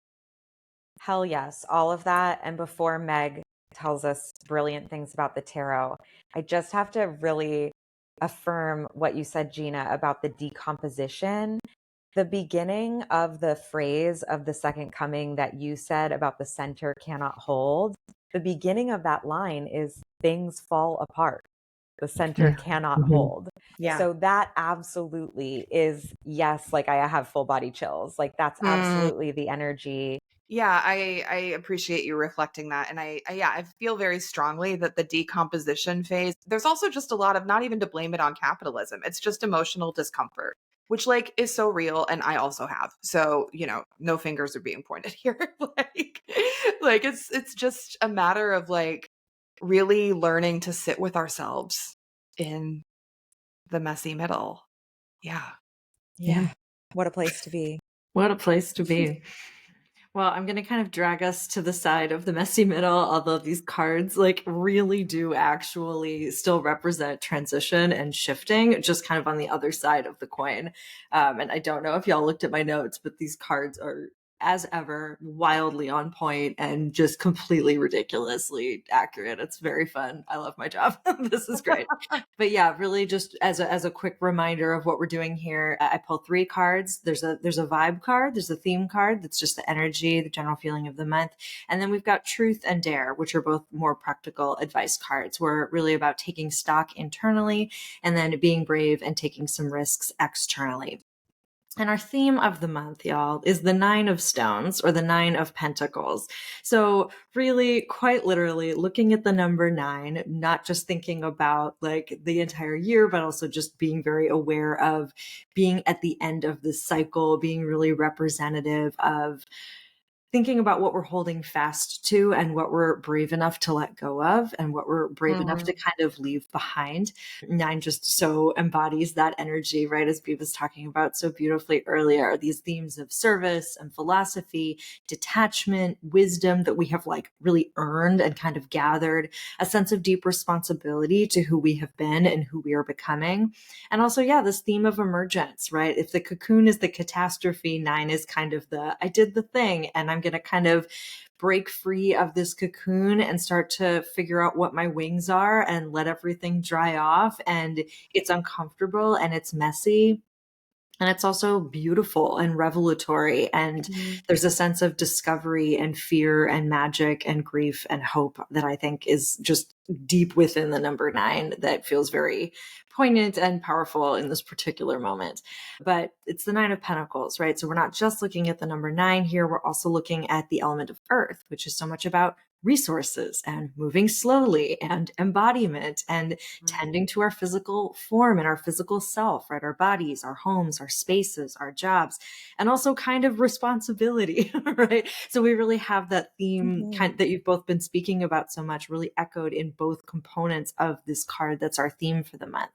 Speaker 1: Hell yes, all of that. And before Meg tells us brilliant things about the tarot, I just have to really affirm what you said, Jeanna, about the decomposition. The beginning of the phrase of the second coming that you said about the center cannot hold, the beginning of that line is things fall apart. The center cannot hold.
Speaker 2: Yeah.
Speaker 1: So that absolutely is, yes, like I have full body chills. Like that's absolutely the energy.
Speaker 2: Yeah, I appreciate you reflecting that. And I feel very strongly that the decomposition phase, there's also just a lot of, not even to blame it on capitalism, it's just emotional discomfort, which like is so real. And I also have. So, you know, no fingers are being pointed here. like it's just a matter of like really learning to sit with ourselves in the messy middle. Yeah.
Speaker 1: What a place to be.
Speaker 3: What a place to be. Well, I'm going to kind of drag us to the side of the messy middle, although these cards like really do actually still represent transition and shifting, just kind of on the other side of the coin. And I don't know if y'all looked at my notes, but these cards are, as ever, wildly on point and just completely ridiculously accurate. It's very fun. I love my job. This is great. But yeah, really just as a quick reminder of what we're doing here, I pull 3 cards. There's a vibe card, there's a theme card that's just the energy, the general feeling of the month. And then we've got truth and dare, which are both more practical advice cards. We're really about taking stock internally and then being brave and taking some risks externally. And our theme of the month, y'all, is the 9 of Stones, or the 9 of Pentacles. So really, quite literally, looking at the number 9, not just thinking about like the entire year, but also just being very aware of being at the end of this cycle, being really representative of thinking about what we're holding fast to and what we're brave enough to let go of and what we're brave enough to kind of leave behind. 9 just so embodies that energy, right? As Bea was talking about so beautifully earlier, these themes of service and philosophy, detachment, wisdom that we have like really earned and kind of gathered, a sense of deep responsibility to who we have been and who we are becoming. And also, yeah, this theme of emergence, right? If the cocoon is the catastrophe, 9 is kind of the, I did the thing and I'm going to kind of break free of this cocoon and start to figure out what my wings are and let everything dry off. And it's uncomfortable and it's messy. And it's also beautiful and revelatory. And there's a sense of discovery and fear and magic and grief and hope that I think is just deep within the number 9 that feels very poignant and powerful in this particular moment. But it's the 9 of Pentacles, right? So we're not just looking at the number 9 here. We're also looking at the element of earth, which is so much about resources and moving slowly and embodiment and tending to our physical form and our physical self, right? Our bodies, our homes, our spaces, our jobs, and also kind of responsibility, right? So we really have that theme that you've both been speaking about so much really echoed in both components of this card that's our theme for the month.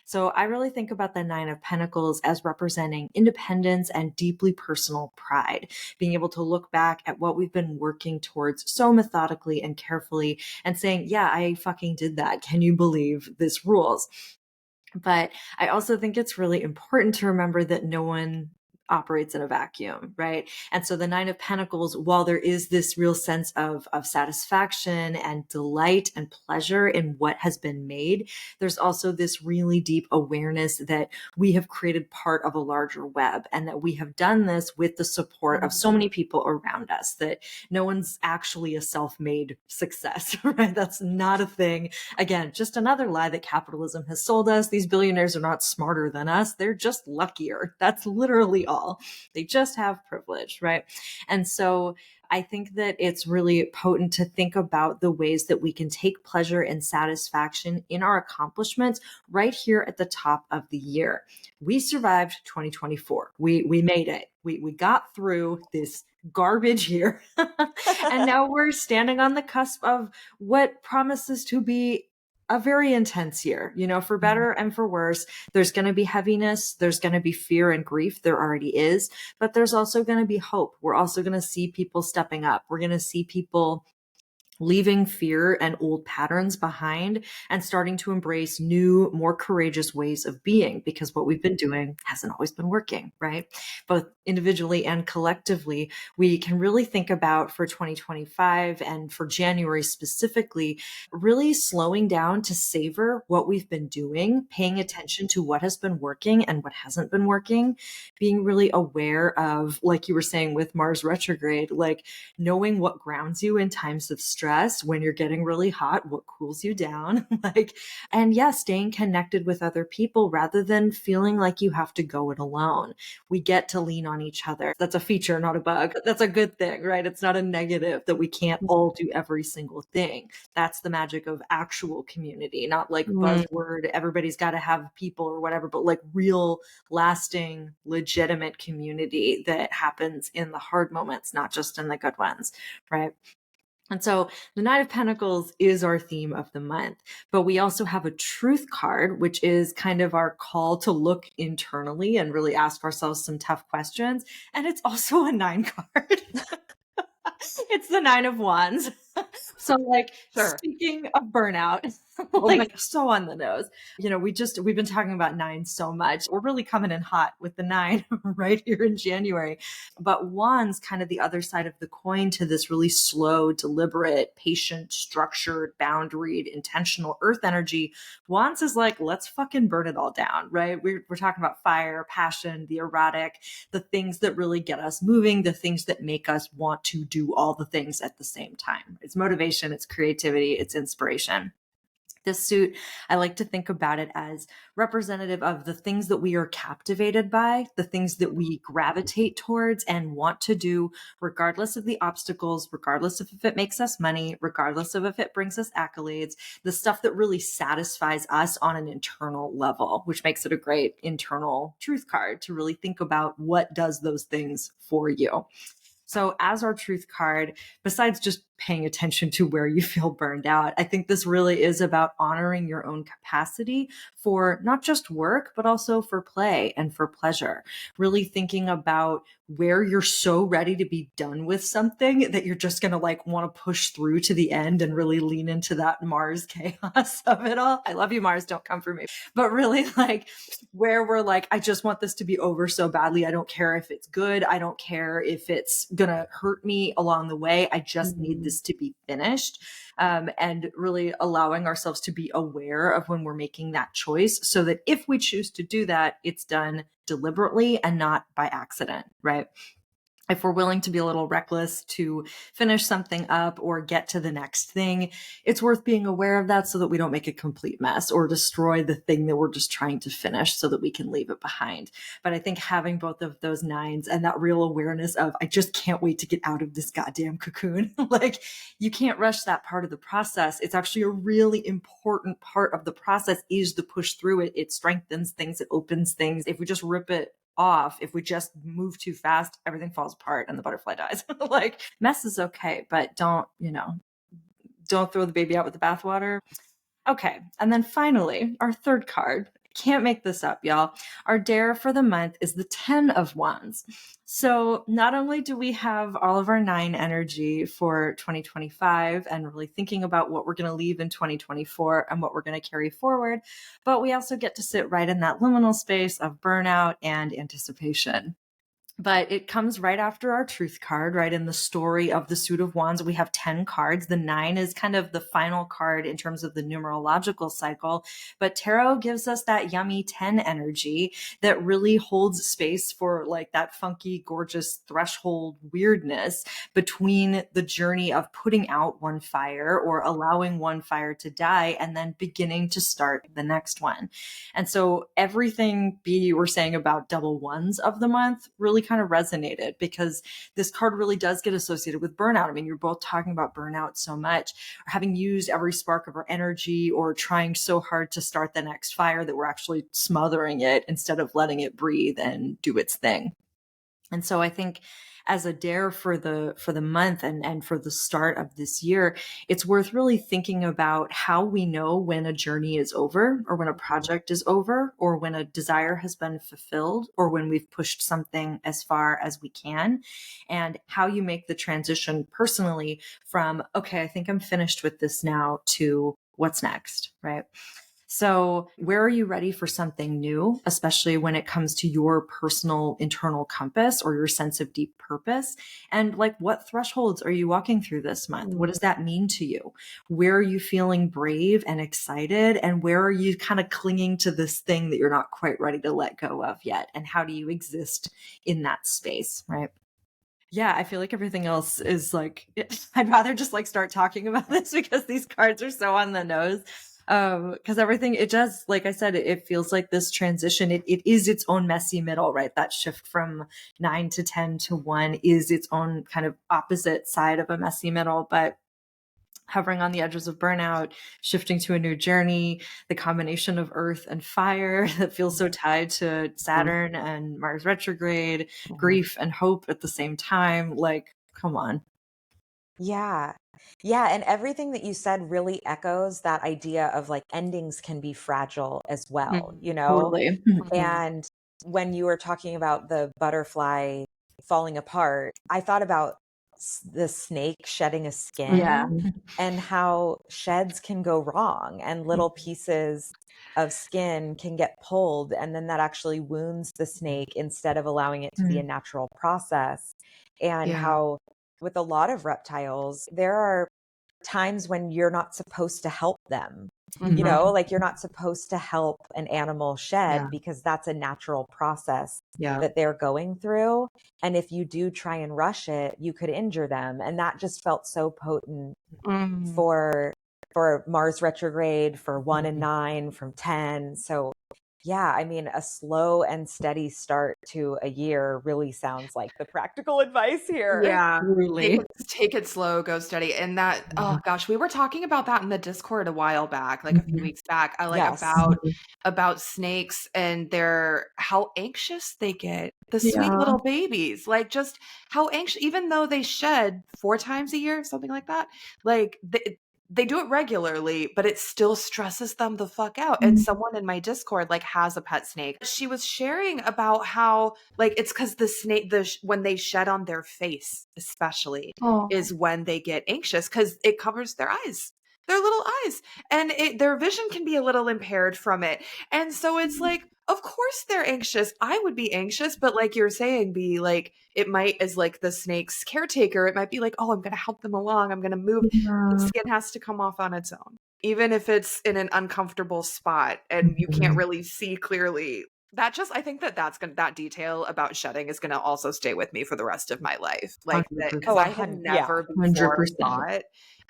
Speaker 3: So I really think about the 9 of Pentacles as representing independence and deeply personal pride, being able to look back at what we've been working towards so methodically and carefully and saying, yeah, I fucking did that. Can you believe this rules? But I also think it's really important to remember that no one operates in a vacuum, right? And so the 9 of Pentacles, while there is this real sense of satisfaction and delight and pleasure in what has been made, there's also this really deep awareness that we have created part of a larger web and that we have done this with the support of so many people around us, that no one's actually a self-made success, right? That's not a thing. Again, just another lie that capitalism has sold us. These billionaires are not smarter than us. They're just luckier. That's literally all. They just have privilege, right? And so I think that it's really potent to think about the ways that we can take pleasure and satisfaction in our accomplishments right here at the top of the year. We survived 2024. We made it. We got through this garbage year. And now we're standing on the cusp of what promises to be a very intense year, you know, for better and for worse. There's going to be heaviness. There's going to be fear and grief. There already is, but there's also going to be hope. We're also going to see people stepping up. We're going to see people leaving fear and old patterns behind and starting to embrace new, more courageous ways of being, because what we've been doing hasn't always been working, right? Both individually and collectively, we can really think about for 2025 and for January specifically, really slowing down to savor what we've been doing, paying attention to what has been working and what hasn't been working, being really aware of, like you were saying with Mars retrograde, like knowing what grounds you in times of stress, when you're getting really hot, what cools you down, and yeah, staying connected with other people rather than feeling like you have to go it alone. We get to lean on each other. That's a feature, not a bug. That's a good thing, right? It's not a negative that we can't all do every single thing. That's the magic of actual community, not like buzzword, everybody's got to have people or whatever, but like real, lasting, legitimate community that happens in the hard moments, not just in the good ones, right? And so the Knight of Pentacles is our theme of the month, but we also have a truth card, which is kind of our call to look internally and really ask ourselves some tough questions. And it's also a 9 card. It's the 9 of Wands. So like speaking of burnout, like so on the nose, you know, we've been talking about 9 so much. We're really coming in hot with the 9 right here in January. But Wands, kind of the other side of the coin to this really slow, deliberate, patient, structured, boundaried, intentional earth energy. Wands is like, let's fucking burn it all down, right? We're talking about fire, passion, the erotic, the things that really get us moving, the things that make us want to do all the things at the same time. It's motivation, it's creativity, it's inspiration. This suit, I like to think about it as representative of the things that we are captivated by, the things that we gravitate towards and want to do, regardless of the obstacles, regardless of if it makes us money, regardless of if it brings us accolades, the stuff that really satisfies us on an internal level, which makes it a great internal truth card to really think about what does those things for you. So as our truth card, besides just paying attention to where you feel burned out, I think this really is about honoring your own capacity for not just work, but also for play and for pleasure. Really thinking about where you're so ready to be done with something that you're just going to like want to push through to the end and really lean into that Mars chaos of it all. I love you, Mars. Don't come for me. But really like where we're like, I just want this to be over so badly. I don't care if it's good. I don't care if it's going to hurt me along the way. I just need this to be finished. And really allowing ourselves to be aware of when we're making that choice so that if we choose to do that, it's done deliberately and not by accident, right? If we're willing to be a little reckless to finish something up or get to the next thing, it's worth being aware of that so that we don't make a complete mess or destroy the thing that we're just trying to finish so that we can leave it behind. But I think having both of those 9s and that real awareness of, I just can't wait to get out of this goddamn cocoon. Like you can't rush that part of the process. It's actually a really important part of the process is the push through it. It strengthens things. It opens things. If we just rip it off, if we just move too fast, everything falls apart and the butterfly dies. Like mess is okay, but don't throw the baby out with the bathwater. Okay. And then finally, our third card. Can't make this up, y'all. Our dare for the month is the 10 of Wands. So not only do we have all of our 9 energy for 2025 and really thinking about what we're going to leave in 2024 and what we're going to carry forward, but we also get to sit right in that liminal space of burnout and anticipation. But it comes right after our truth card, right? In the story of the suit of wands, we have 10 cards. The 9 is kind of the final card in terms of the numerological cycle. But tarot gives us that yummy 10 energy that really holds space for like that funky, gorgeous threshold weirdness between the journey of putting out one fire or allowing one fire to die and then beginning to start the next one. And so everything B were saying about double ones of the month really kind of resonated because this card really does get associated with burnout. I mean, you're both talking about burnout so much, or having used every spark of our energy or trying so hard to start the next fire that we're actually smothering it instead of letting it breathe and do its thing. And so I think as a dare for the month and for the start of this year, it's worth really thinking about how we know when a journey is over, or when a project is over, or when a desire has been fulfilled, or when we've pushed something as far as we can, and how you make the transition personally from, okay, I think I'm finished with this now, to what's next, right? So where are you ready for something new, especially when it comes to your personal internal compass or your sense of deep purpose? And like, what thresholds are you walking through this month? What does that mean to you? Where are you feeling brave and excited? And where are you kind of clinging to this thing that you're not quite ready to let go of yet? And how do you exist in that space, right? Yeah, I feel like everything else is like, I'd rather just like start talking about this because these cards are so on the nose. Because everything, it does, like I said, it feels like this transition, it is its own messy middle, right? That shift from 9 to 10 to 1 is its own kind of opposite side of a messy middle, but hovering on the edges of burnout, shifting to a new journey, the combination of earth and fire that feels so tied to Saturn and Mars retrograde, grief and hope at the same time. Like, come on.
Speaker 1: Yeah. Yeah. And everything that you said really echoes that idea of like endings can be fragile as well, you know?
Speaker 3: Totally.
Speaker 1: And when you were talking about the butterfly falling apart, I thought about the snake shedding a skin
Speaker 3: Yeah.
Speaker 1: and how sheds can go wrong and little pieces of skin can get pulled. And then that actually wounds the snake instead of allowing it to be a natural process. And
Speaker 2: Yeah.
Speaker 1: how, with a lot of reptiles, there are times when you're not supposed to help them. You know, like you're not supposed to help an animal shed because that's a natural process that they're going through. And if you do try and rush it, you could injure them. And that just felt so potent for Mars retrograde, for 1 and 9 from 10. So yeah, I mean, a slow and steady start to a year really sounds like the practical advice here.
Speaker 2: Yeah.
Speaker 3: Truly.
Speaker 2: Take it slow, go steady. And that, oh gosh, we were talking about that in the Discord a while back, like a few weeks back. I like
Speaker 1: Yes.
Speaker 2: about snakes and their how anxious they get. The sweet
Speaker 3: Yeah.
Speaker 2: little babies. Like just how anxious, even though they shed 4 times a year, something like that. Like they do it regularly, but it still stresses them the fuck out. And someone in my Discord like has a pet snake. She was sharing about how like it's because the snake, when they shed on their face, especially, is when they get anxious because it covers their eyes, their little eyes, and their vision can be a little impaired from it. And so it's like, of course they're anxious. I would be anxious, but like you're saying, be like, it might, as like the snake's caretaker, it might be like, oh, I'm going to help them along. I'm going to move. The skin has to come off on its own, even if it's in an uncomfortable spot and you can't really see clearly. That just, I think that detail about shedding is gonna also stay with me for the rest of my life. Like that, because I had never before
Speaker 3: 100%.
Speaker 2: thought,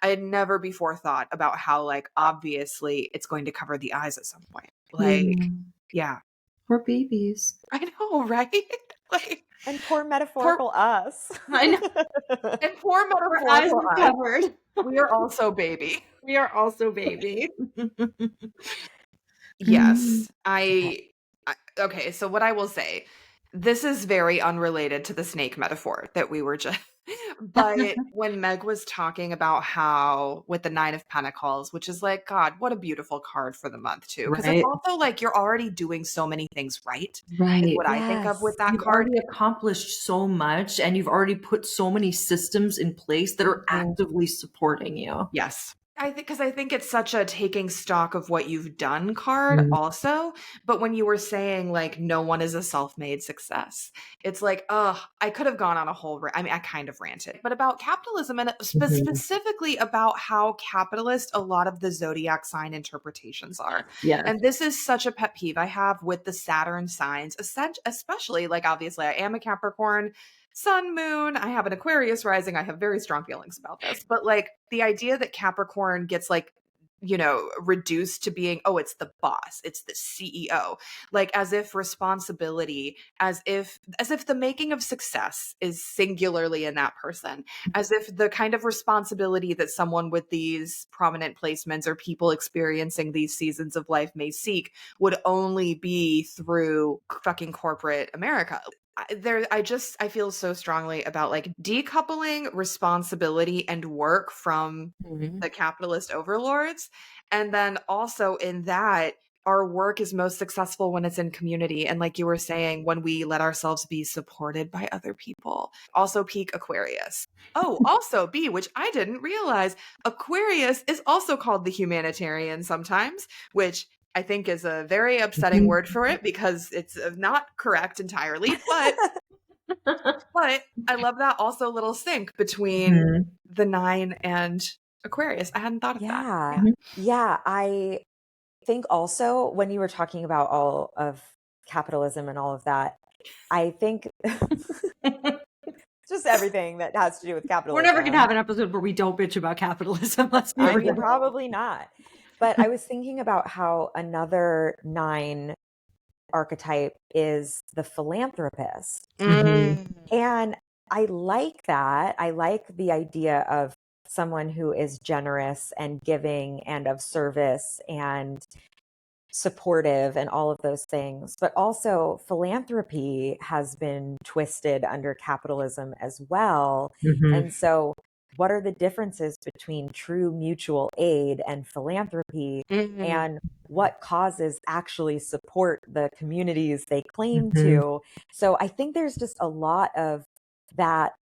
Speaker 2: I had never before thought about how like obviously it's going to cover the eyes at some point. Like, yeah.
Speaker 3: Poor babies.
Speaker 2: I know, right? Like,
Speaker 1: And poor metaphorical us.
Speaker 3: I know.
Speaker 2: and poor
Speaker 3: Our eyes
Speaker 2: metaphorical
Speaker 3: are
Speaker 2: us.
Speaker 3: covered.
Speaker 2: We are also baby.
Speaker 3: We are also baby.
Speaker 2: Yes, okay, so what I will say, this is very unrelated to the snake metaphor that we were just, but when Meg was talking about how with the 9 of Pentacles, which is like, God, what a beautiful card for the month too. Because it's also like you're already doing so many things right. Is what I think of with that
Speaker 3: You've
Speaker 2: card.
Speaker 3: already accomplished so much and you've already put so many systems in place that are actively supporting you.
Speaker 2: Yes. I think it's such a taking stock of what you've done card also. But when you were saying like no one is a self-made success, it's like, I could have gone on a whole, I mean, I kind of ranted, but about capitalism and specifically about how capitalist a lot of the zodiac sign interpretations are.
Speaker 3: Yes.
Speaker 2: And this is such a pet peeve I have with the Saturn signs, especially like obviously I am a Capricorn. Sun, moon, I have an Aquarius rising. I have very strong feelings about this. But like the idea that Capricorn gets like, you know, reduced to being, oh, it's the boss, it's the CEO, like as if responsibility, as if the making of success is singularly in that person, as if the kind of responsibility that someone with these prominent placements or people experiencing these seasons of life may seek would only be through fucking corporate America. I feel so strongly about like decoupling responsibility and work from the capitalist overlords. And then also in that, our work is most successful when it's in community. And like you were saying, when we let ourselves be supported by other people. Also, peak Aquarius. Oh, also B, which I didn't realize, Aquarius is also called the humanitarian sometimes, which I think is a very upsetting word for it because it's not correct entirely. But I love that also little sync between the 9 and Aquarius. I hadn't thought of that.
Speaker 1: Yeah. Yeah. I think also when you were talking about all of capitalism and all of that, I think just everything that has to do with
Speaker 3: We're
Speaker 1: capitalism.
Speaker 3: never going to have an episode where we don't bitch about capitalism. Let's be
Speaker 1: I
Speaker 3: real.
Speaker 1: mean, probably not. But I was thinking about how another 9 archetype is the philanthropist. And I like that. I like the idea of someone who is generous and giving and of service and supportive and all of those things. But also, philanthropy has been twisted under capitalism as well. And so, what are the differences between true mutual aid and philanthropy? And what causes actually support the communities they claim to? So, I think there's just a lot of that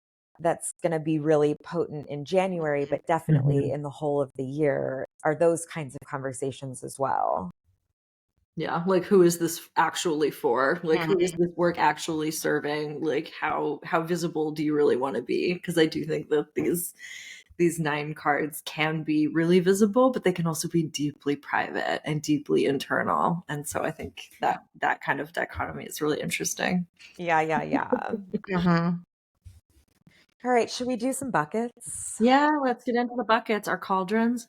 Speaker 1: that's going to be really potent in January, but definitely in the whole of the year are those kinds of conversations as well.
Speaker 3: Yeah, like who is this actually for? Like who is this work actually serving? Like how visible do you really want to be? Because I do think that these 9 cards can be really visible, but they can also be deeply private and deeply internal. And so I think that kind of dichotomy is really interesting.
Speaker 1: Yeah. All right, should we do some buckets?
Speaker 3: Yeah, let's get into the buckets. Our cauldrons.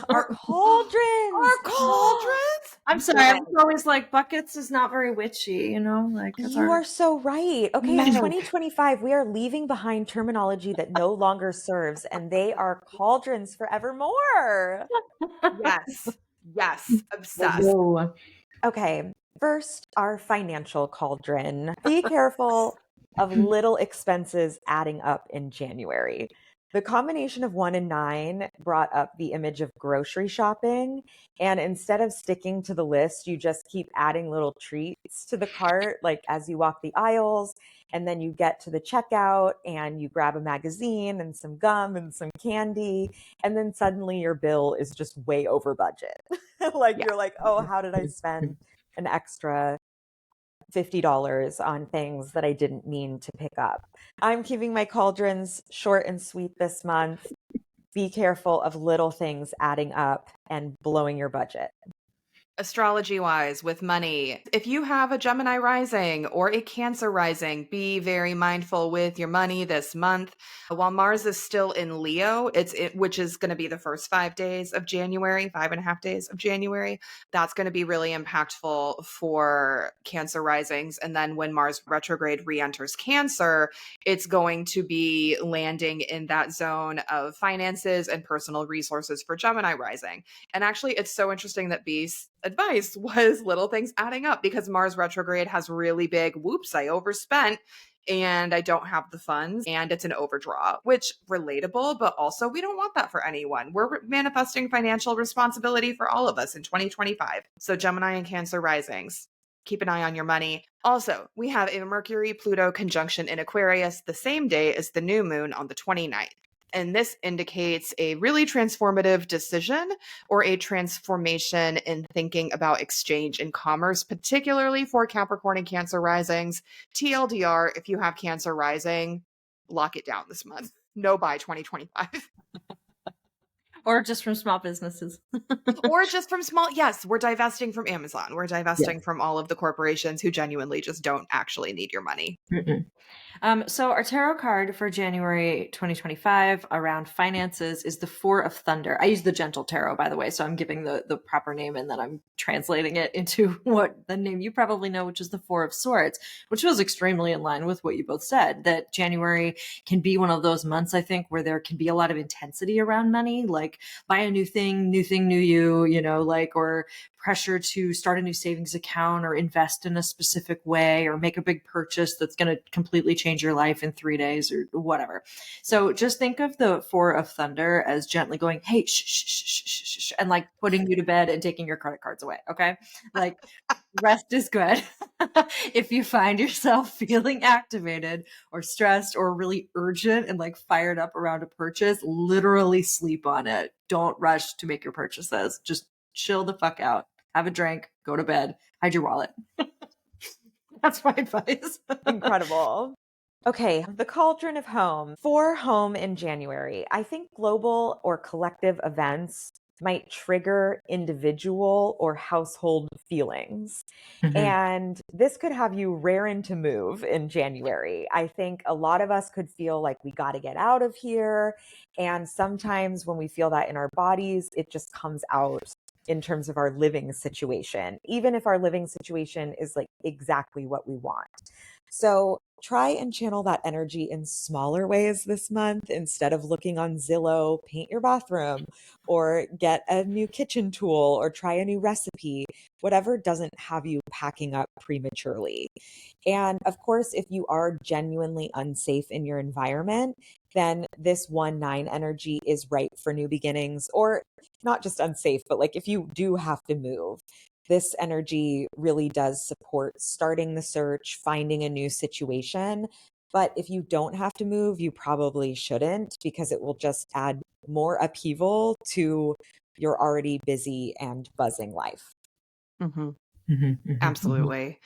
Speaker 1: Our cauldrons!
Speaker 2: Our cauldrons?
Speaker 3: I'm sorry, I'm always like, buckets is not very witchy, you know? Like
Speaker 1: You are so right. Okay, in
Speaker 2: No.
Speaker 1: 2025, we are leaving behind terminology that no longer serves, and they are cauldrons forevermore.
Speaker 2: Yes. Obsessed.
Speaker 3: Whoa.
Speaker 1: Okay, first, our financial cauldron. Be careful of little expenses adding up in January. The combination of 1 and 9 brought up the image of grocery shopping. And instead of sticking to the list, you just keep adding little treats to the cart, like as you walk the aisles. And then you get to the checkout and you grab a magazine and some gum and some candy. And then suddenly your bill is just way over budget. You're like, oh, how did I spend an extra $50 on things that I didn't mean to pick up? I'm keeping my cauldrons short and sweet this month. Be careful of little things adding up and blowing your budget.
Speaker 2: Astrology wise, with money, if you have a Gemini rising or a Cancer rising, be very mindful with your money this month. While Mars is still in Leo, which is going to be the first 5 days of January, 5.5 days of January. That's going to be really impactful for Cancer risings. And then when Mars retrograde re-enters Cancer, it's going to be landing in that zone of finances and personal resources for Gemini rising. And actually, it's so interesting that B's advice was little things adding up, because Mars retrograde has really big, whoops, I overspent and I don't have the funds and it's an overdraw, which relatable, but also we don't want that for anyone. We're manifesting financial responsibility for all of us in 2025. So Gemini and Cancer risings, keep an eye on your money. Also, we have a Mercury-Pluto conjunction in Aquarius the same day as the new moon on the 29th. And this indicates a really transformative decision or a transformation in thinking about exchange and commerce, particularly for Capricorn and Cancer risings. TLDR, if you have Cancer rising, lock it down this month. No buy 2025.
Speaker 3: Or just from small businesses.
Speaker 2: Or just from small. Yes, we're divesting from Amazon. We're divesting from all of the corporations who genuinely just don't actually need your money.
Speaker 3: So our tarot card for January 2025 around finances is the Four of Thunder. I use the Gentle Tarot, by the way, so I'm giving the proper name and then I'm translating it into what the name you probably know, which is the Four of Swords, which was extremely in line with what you both said, that January can be one of those months, I think, where there can be a lot of intensity around money. Like like buy a new thing, new you, you know, like, or pressure to start a new savings account or invest in a specific way or make a big purchase that's going to completely change your life in 3 days or whatever. So just think of the Four of Thunder as gently going, hey, shh, shh, shh, shh, shh, shh, and like putting you to bed and taking your credit cards away. Okay. Like rest is good. If you find yourself feeling activated or stressed or really urgent and like fired up around a purchase, literally sleep on it. Don't rush to make your purchases. Just chill the fuck out. Have a drink, go to bed, hide your wallet. That's my advice.
Speaker 1: Incredible. Okay, the cauldron of home. For home in January, I think global or collective events might trigger individual or household feelings. And this could have you raring to move in January. I think a lot of us could feel like we got to get out of here. And sometimes when we feel that in our bodies, it just comes out in terms of our living situation, even if our living situation is like exactly what we want. So try and channel that energy in smaller ways this month. Instead of looking on Zillow, paint your bathroom or get a new kitchen tool or try a new recipe, whatever doesn't have you packing up prematurely. And of course, if you are genuinely unsafe in your environment, then this 1-9 energy is right for new beginnings, or not just unsafe, but like if you do have to move, this energy really does support starting the search, finding a new situation. But if you don't have to move, you probably shouldn't, because it will just add more upheaval to your already busy and buzzing life.
Speaker 2: Absolutely.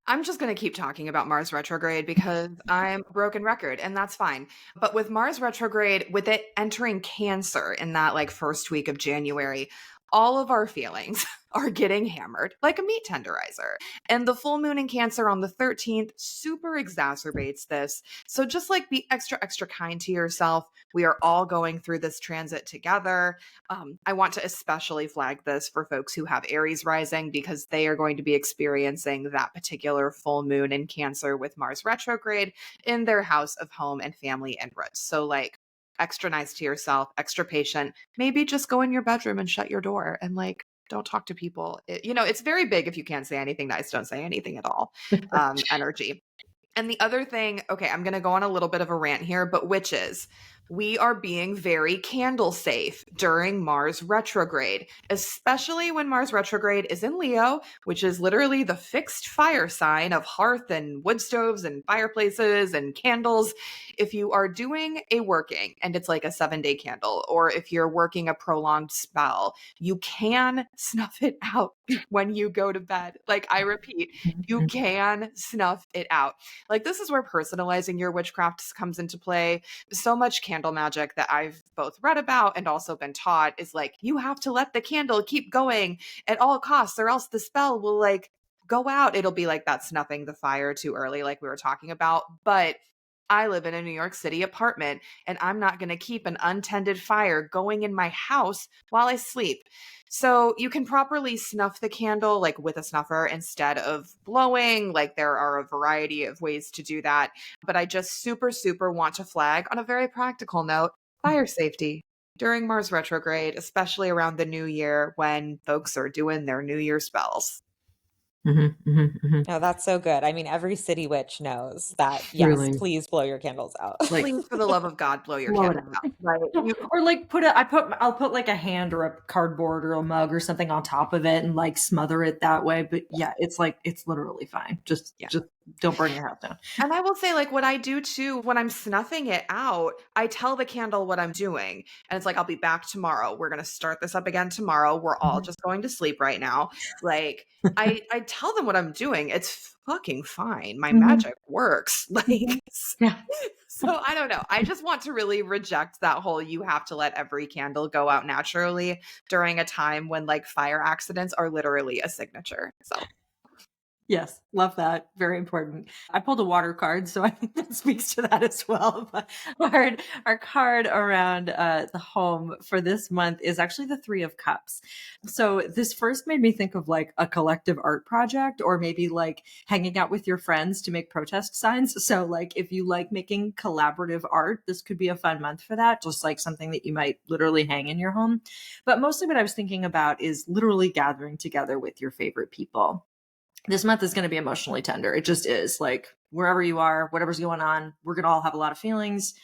Speaker 2: I'm just going to keep talking about Mars retrograde because I'm a broken record, and that's fine. But with Mars retrograde, with it entering Cancer in that like first week of January, all of our feelings are getting hammered like a meat tenderizer. And the full moon in Cancer on the 13th super exacerbates this. So just like be extra, extra kind to yourself. We are all going through this transit together. I want to especially flag this for folks who have Aries rising, because they are going to be experiencing that particular full moon in Cancer with Mars retrograde in their house of home and family and roots. So like extra nice to yourself, extra patient, maybe just go in your bedroom and shut your door and like, don't talk to people. It's very big. If you can't say anything nice, don't say anything at all. Energy. And the other thing, okay, I'm going to go on a little bit of a rant here, but witches, we are being very candle safe during Mars retrograde, especially when Mars retrograde is in Leo, which is literally the fixed fire sign of hearth and wood stoves and fireplaces and candles. If you are doing a working and it's like a 7-day candle, or if you're working a prolonged spell, you can snuff it out when you go to bed. Like I repeat, you can snuff it out. Like this is where personalizing your witchcraft comes into play. So much candle magic that I've both read about and also been taught is like, you have to let the candle keep going at all costs, or else the spell will like go out. It'll be like that snuffing the fire too early, like we were talking about. But I live in a New York City apartment, and I'm not going to keep an untended fire going in my house while I sleep. So you can properly snuff the candle like with a snuffer instead of blowing. Like there are a variety of ways to do that. But I just super, super want to flag on a very practical note, fire safety during Mars retrograde, especially around the new year when folks are doing their New Year spells.
Speaker 1: No, that's so good. I mean, every city witch knows that, yes,
Speaker 3: Really.
Speaker 1: please blow your candles out.
Speaker 3: Like,
Speaker 2: Please, for the love of God, blow your
Speaker 3: blow it
Speaker 2: candles
Speaker 3: out.
Speaker 2: out. Right?
Speaker 3: Or like I'll put like a hand or a cardboard or a mug or something on top of it and like smother it that way. But yeah, it's like, it's literally fine. Just don't burn your house down.
Speaker 2: And I will say, like, what I do too, when I'm snuffing it out, I tell the candle what I'm doing. And it's like, I'll be back tomorrow. We're going to start this up again tomorrow. We're all just going to sleep right now. Like, I tell them what I'm doing. It's fucking fine. My magic works. Like,
Speaker 3: Yeah.
Speaker 2: so I don't know. I just want to really reject that whole, you have to let every candle go out naturally during a time when like fire accidents are literally a signature. So.
Speaker 3: Yes, love that. Very important. I pulled a water card, so I think that speaks to that as well. But our card around the home for this month is actually the Three of Cups. So this first made me think of like a collective art project, or maybe like hanging out with your friends to make protest signs. So like if you like making collaborative art, this could be a fun month for that, just like something that you might literally hang in your home. But mostly what I was thinking about is literally gathering together with your favorite people. This month is going to be emotionally tender. It just is. Like wherever you are, whatever's going on, we're going to all have a lot of feelings.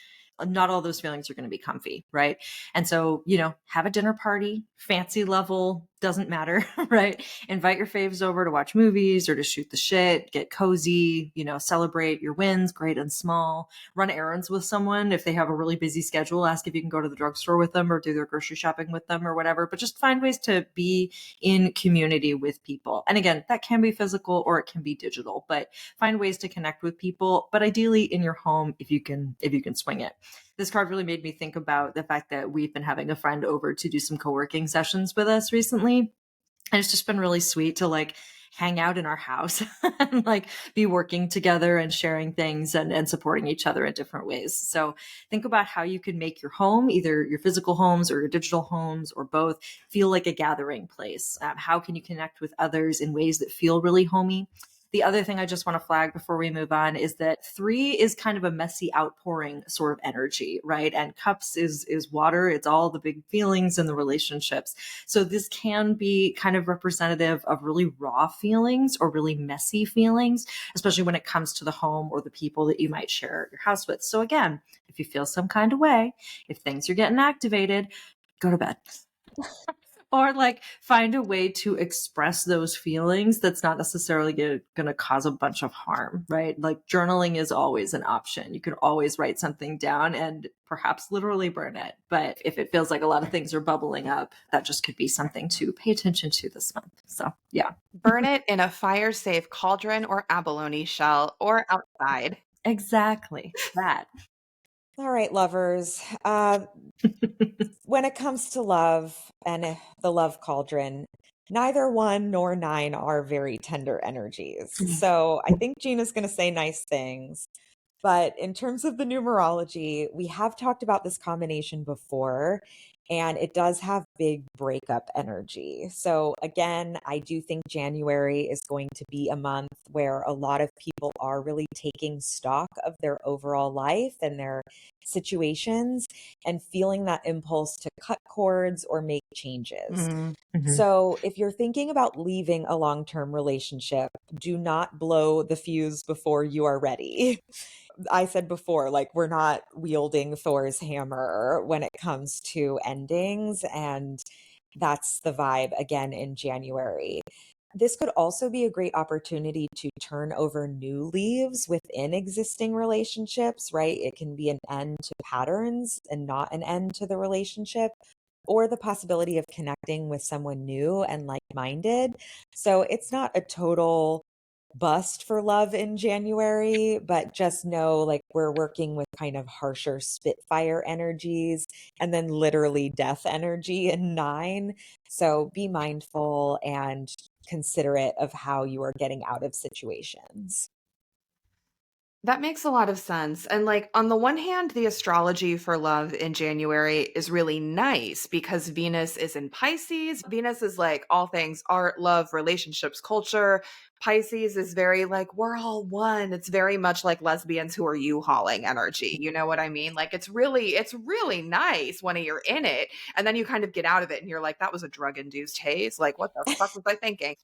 Speaker 3: Not all those feelings are going to be comfy, right? And so, have a dinner party, fancy level, doesn't matter, right? Invite your faves over to watch movies or to shoot the shit, get cozy, celebrate your wins, great and small. Run errands with someone. If they have a really busy schedule, ask if you can go to the drugstore with them or do their grocery shopping with them or whatever. But just find ways to be in community with people. And again, that can be physical or it can be digital, but find ways to connect with people, but ideally in your home if you can swing it. This card really made me think about the fact that we've been having a friend over to do some co-working sessions with us recently. And it's just been really sweet to like hang out in our house and like be working together and sharing things and supporting each other in different ways. So think about how you can make your home, either your physical homes or your digital homes or both, feel like a gathering place. How can you connect with others in ways that feel really homey? The other thing I just want to flag before we move on is that 3 is kind of a messy outpouring sort of energy, right? And cups is water. It's all the big feelings and the relationships. So this can be kind of representative of really raw feelings or really messy feelings, especially when it comes to the home or the people that you might share your house with. So again, if you feel some kind of way, if things are getting activated, go to bed. Or like find a way to express those feelings that's not necessarily going to cause a bunch of harm, right? Like journaling is always an option. You can always write something down and perhaps literally burn it. But if it feels like a lot of things are bubbling up, that just could be something to pay attention to this month. So yeah.
Speaker 2: Burn it in a fire-safe cauldron or abalone shell or outside.
Speaker 3: Exactly. That.
Speaker 1: All right, lovers. When it comes to love and the love cauldron, neither 1 nor 9 are very tender energies. So I think Gina's going to say nice things. But in terms of the numerology, we have talked about this combination before, and it does have big breakup energy. So again, I do think January is going to be a month where a lot of people are really taking stock of their overall life and their situations and feeling that impulse to cut cords or make changes.
Speaker 3: Mm-hmm.
Speaker 1: So if you're thinking about leaving a long-term relationship, do not blow the fuse before you are ready. I said before, like, we're not wielding Thor's hammer when it comes to endings. And that's the vibe again in January. This could also be a great opportunity to turn over new leaves within existing relationships, right? It can be an end to patterns and not an end to the relationship, or the possibility of connecting with someone new and like-minded. So it's not a total bust for love in January, but just know like we're working with kind of harsher Spitfire energies and then literally death energy in 9. So be mindful and considerate of how you are getting out of situations.
Speaker 2: That makes a lot of sense. And like on the one hand, the astrology for love in January is really nice because Venus is in Pisces. Venus is like all things art, love, relationships, culture. Pisces is very like, we're all one. It's very much like lesbians who are U-hauling energy. You know what I mean? Like it's really nice when you're in it. And then you kind of get out of it and you're like, that was a drug-induced haze. Like, what the fuck was I thinking?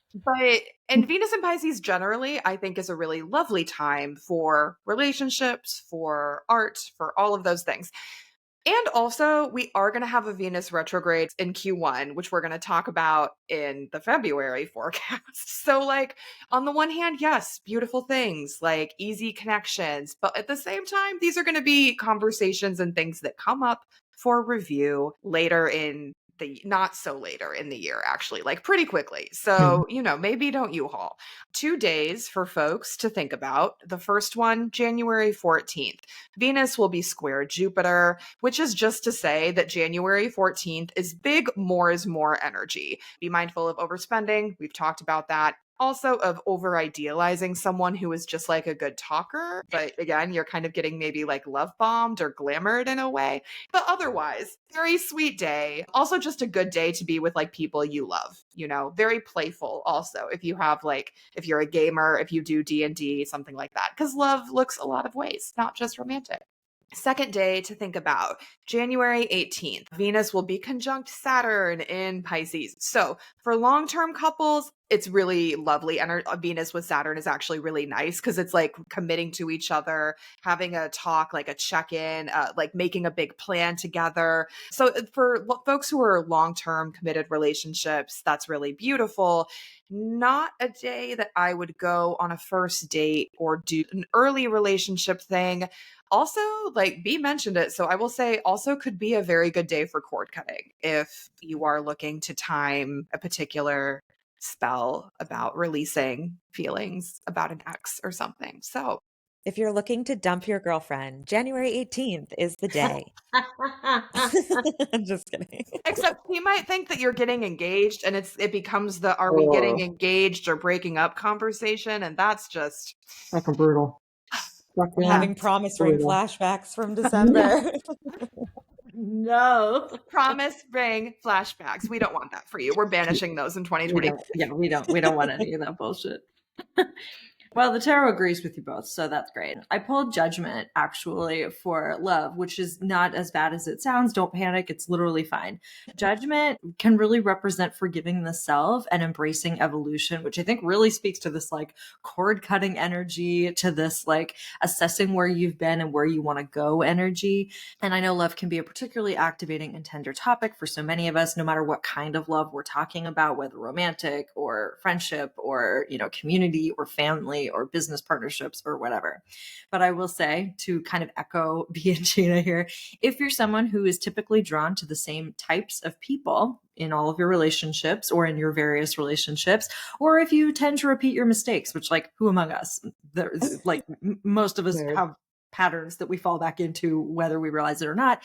Speaker 2: And Venus and Pisces generally, I think, is a really lovely time for relationships, for art, for all of those things. And also, we are going to have a Venus retrograde in Q1, which we're going to talk about in the February forecast. So, like, on the one hand, yes, beautiful things, like easy connections. But at the same time, these are going to be conversations and things that come up for review later in the, not so later in the year, actually, like pretty quickly. So, maybe don't U-Haul. 2 days for folks to think about. The first one, January 14th. Venus will be square Jupiter, which is just to say that January 14th is big more is more energy. Be mindful of overspending. We've talked about that. also of over idealizing someone who is just like a good talker. But again, you're kind of getting maybe like love bombed or glamored in a way. But otherwise, very sweet day. Also just a good day to be with like people you love, you know, very playful also. If you have like, if you're a gamer, if you do D&D, something like that. Because love looks a lot of ways, not just romantic. Second day to think about, January 18th. Venus will be conjunct Saturn in Pisces. So for long-term couples, it's really lovely. And Venus with Saturn is actually really nice because it's like committing to each other, having a talk, like a check-in, like making a big plan together. So for folks who are long-term committed relationships, that's really beautiful. Not a day that I would go on a first date or do an early relationship thing. Also, like B mentioned it, so I will say also could be a very good day for cord cutting if you are looking to time a particular spell about releasing feelings about an ex or something. So,
Speaker 1: If you're looking to dump your girlfriend, January 18th is the day. I'm just kidding.
Speaker 2: except he might think that you're getting engaged and it becomes the are we getting engaged or breaking up conversation, and that's just
Speaker 3: Fucking brutal.
Speaker 1: We're having promise ring flashbacks from December.
Speaker 3: No.
Speaker 2: promise ring flashbacks. We don't want that for you. We're banishing those in 2020.
Speaker 3: We don't want any of that bullshit. Well, the tarot agrees with you both, so that's great. I pulled Judgment, actually, for love, which is not as bad as it sounds. Don't panic. It's literally fine. Judgment can really represent forgiving the self and embracing evolution, which I think really speaks to this like cord-cutting energy, to this like assessing where you've been and where you want to go energy. And I know love can be a particularly activating and tender topic for so many of us, no matter what kind of love we're talking about, whether romantic or friendship or, you know, community or family or business partnerships or whatever. But I will say, to kind of echo B and Jeanna here, if you're someone who is typically drawn to the same types of people in all of your relationships or in your various relationships, or if you tend to repeat your mistakes, which like who among us, like most of us have patterns that we fall back into, whether we realize it or not.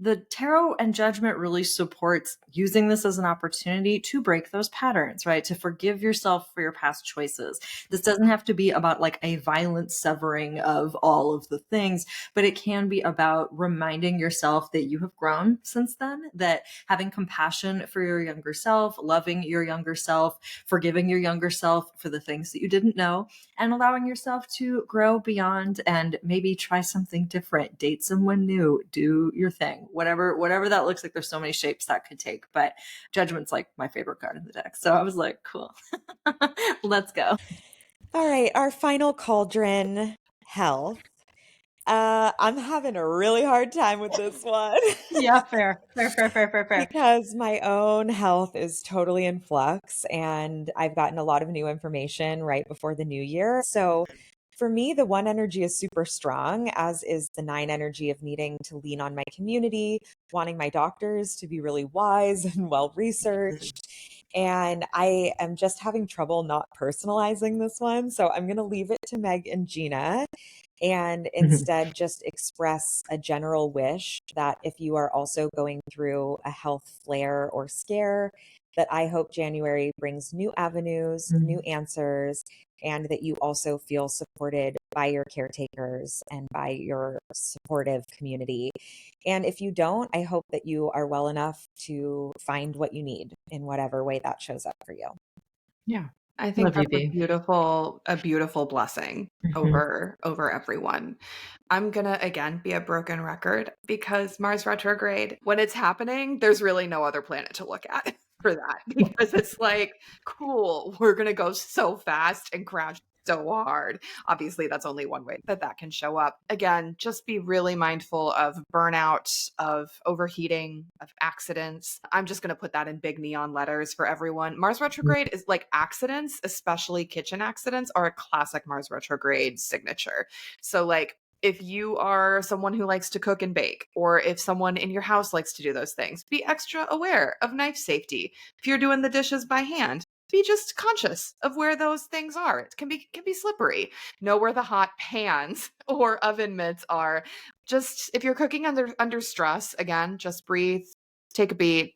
Speaker 3: The tarot and Judgment really supports using this as an opportunity to break those patterns, right? To forgive yourself for your past choices. This doesn't have to be about like a violent severing of all of the things, but it can be about reminding yourself that you have grown since then, that having compassion for your younger self, loving your younger self, forgiving your younger self for the things that you didn't know, and allowing yourself to grow beyond and maybe try something different, date someone new, do your thing. Whatever that looks like. There's so many shapes that could take, but Judgment's like my favorite card in the deck. So I was like, cool. Let's go.
Speaker 1: All right, our final cauldron, health. I'm having a really hard time with this one.
Speaker 3: Yeah, fair.
Speaker 1: Because my own health is totally in flux and I've gotten a lot of new information right before the new year. So for me, the one energy is super strong, as is the 9 energy of needing to lean on my community, wanting my doctors to be really wise and well researched. And I am just having trouble not personalizing this one. So I'm going to leave it to Meg and Jeanna and instead just express a general wish that if you are also going through a health flare or scare, that I hope January brings new avenues, new answers, and that you also feel supported by your caretakers and by your supportive community. And if you don't, I hope that you are well enough to find what you need in whatever way that shows up for you.
Speaker 3: Yeah.
Speaker 2: I think
Speaker 3: Love you,
Speaker 2: that's a beautiful blessing over everyone. I'm gonna again be a broken record because Mars retrograde, when it's happening, there's really no other planet to look at for that, because it's like, cool, we're gonna go so fast and crash so hard. Obviously, that's only one way that can show up. Again, just be really mindful of burnout, of overheating, of accidents. I'm just going to put that in big neon letters for everyone. Mars retrograde is like accidents, especially kitchen accidents, are a classic Mars retrograde signature. So like, if you are someone who likes to cook and bake, or if someone in your house likes to do those things, be extra aware of knife safety. If you're doing the dishes by hand, be just conscious of where those things are. It can be slippery. Know where the hot pans or oven mitts are. Just if you're cooking under stress, again, just breathe, take a beat,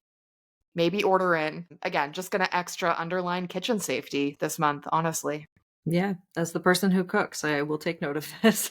Speaker 2: maybe order in. Again, just going to extra underline kitchen safety this month, honestly.
Speaker 3: Yeah, as the person who cooks, I will take note of this.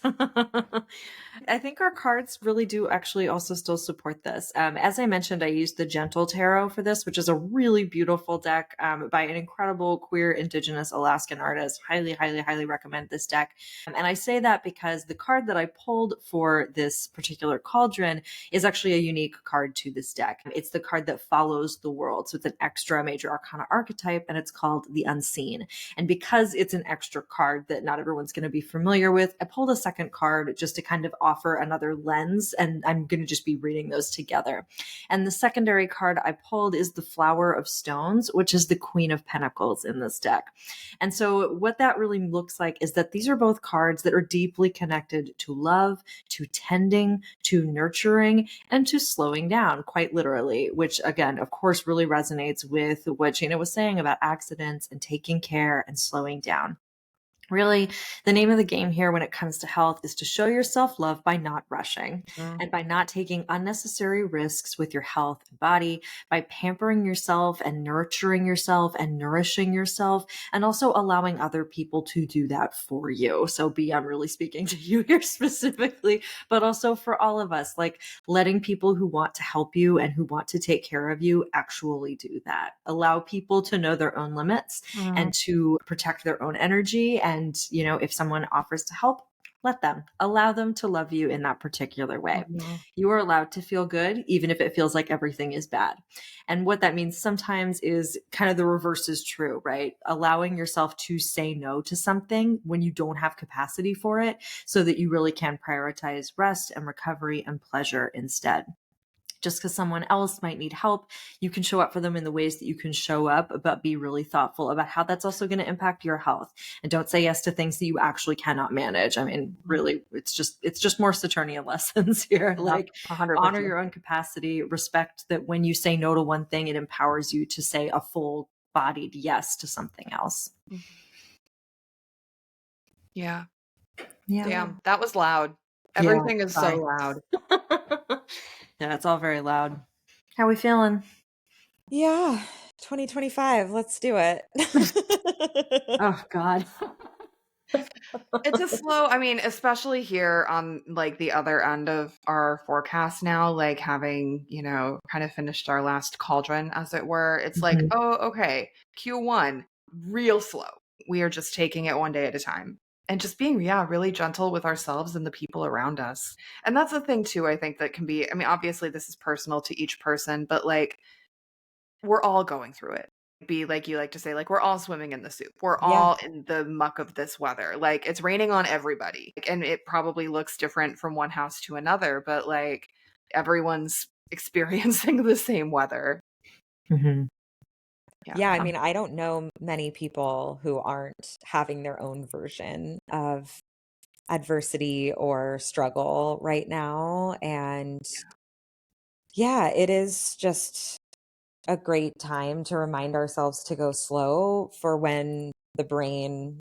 Speaker 3: I think our cards really do actually also still support this. As I mentioned, I used the Gentle Tarot for this, which is a really beautiful deck by an incredible queer Indigenous Alaskan artist. Highly, highly, highly recommend this deck. And I say that because the card that I pulled for this particular cauldron is actually a unique card to this deck. It's the card that follows the world. So it's an extra major arcana archetype, and it's called the Unseen. And because it's an extra card that not everyone's going to be familiar with, I pulled a second card just to kind of offer another lens, and I'm going to just be reading those together. And the secondary card I pulled is the Flower of Stones, which is the Queen of Pentacles in this deck. And so what that really looks like is that these are both cards that are deeply connected to love, to tending, to nurturing, and to slowing down, quite literally, which again, of course, really resonates with what Jeanna was saying about accidents and taking care and slowing down. Really, the name of the game here when it comes to health is to show yourself love by not rushing and by not taking unnecessary risks with your health and body, by pampering yourself and nurturing yourself and nourishing yourself, and also allowing other people to do that for you. So B, I'm really speaking to you here specifically, but also for all of us, like letting people who want to help you and who want to take care of you actually do that. Allow people to know their own limits and to protect their own energy. And, you know, if someone offers to help, let them. Allow them to love you in that particular way. You are allowed to feel good, even if it feels like everything is bad. And what that means sometimes is kind of the reverse is true, right? Allowing yourself to say no to something when you don't have capacity for it, so that you really can prioritize rest and recovery and pleasure instead. Just because someone else might need help, you can show up for them in the ways that you can show up, but be really thoughtful about how that's also going to impact your health. And don't say yes to things that you actually cannot manage. I mean, really, it's just more Saturnian lessons here. Like
Speaker 2: 100%.
Speaker 3: honor your own capacity, respect that when you say no to one thing, it empowers you to say a full-bodied yes to something else.
Speaker 2: Yeah.
Speaker 3: Yeah.
Speaker 2: Damn, that was loud. Everything is so loud.
Speaker 3: Yeah, it's all very loud. How are we feeling?
Speaker 1: Yeah, 2025. Let's do it.
Speaker 3: Oh, God.
Speaker 2: It's a slow, I mean, especially here on like the other end of our forecast now, like having, you know, kind of finished our last cauldron, as it were. It's like, oh, okay, Q1, real slow. We are just taking it one day at a time and just being, yeah, really gentle with ourselves and the people around us. And that's the thing, too, I think that can be, I mean, obviously, this is personal to each person, but like, we're all going through it. Be like you like to say, like, we're all swimming in the soup. We're all in the muck of this weather. Like, it's raining on everybody. And it probably looks different from one house to another, but like everyone's experiencing the same weather.
Speaker 1: Yeah, I mean, I don't know many people who aren't having their own version of adversity or struggle right now. And yeah, it is just a great time to remind ourselves to go slow for when the brain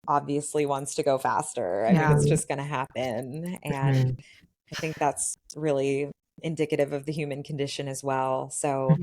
Speaker 1: obviously wants to go faster. I mean, it's just going to happen. And I think that's really indicative of the human condition as well. So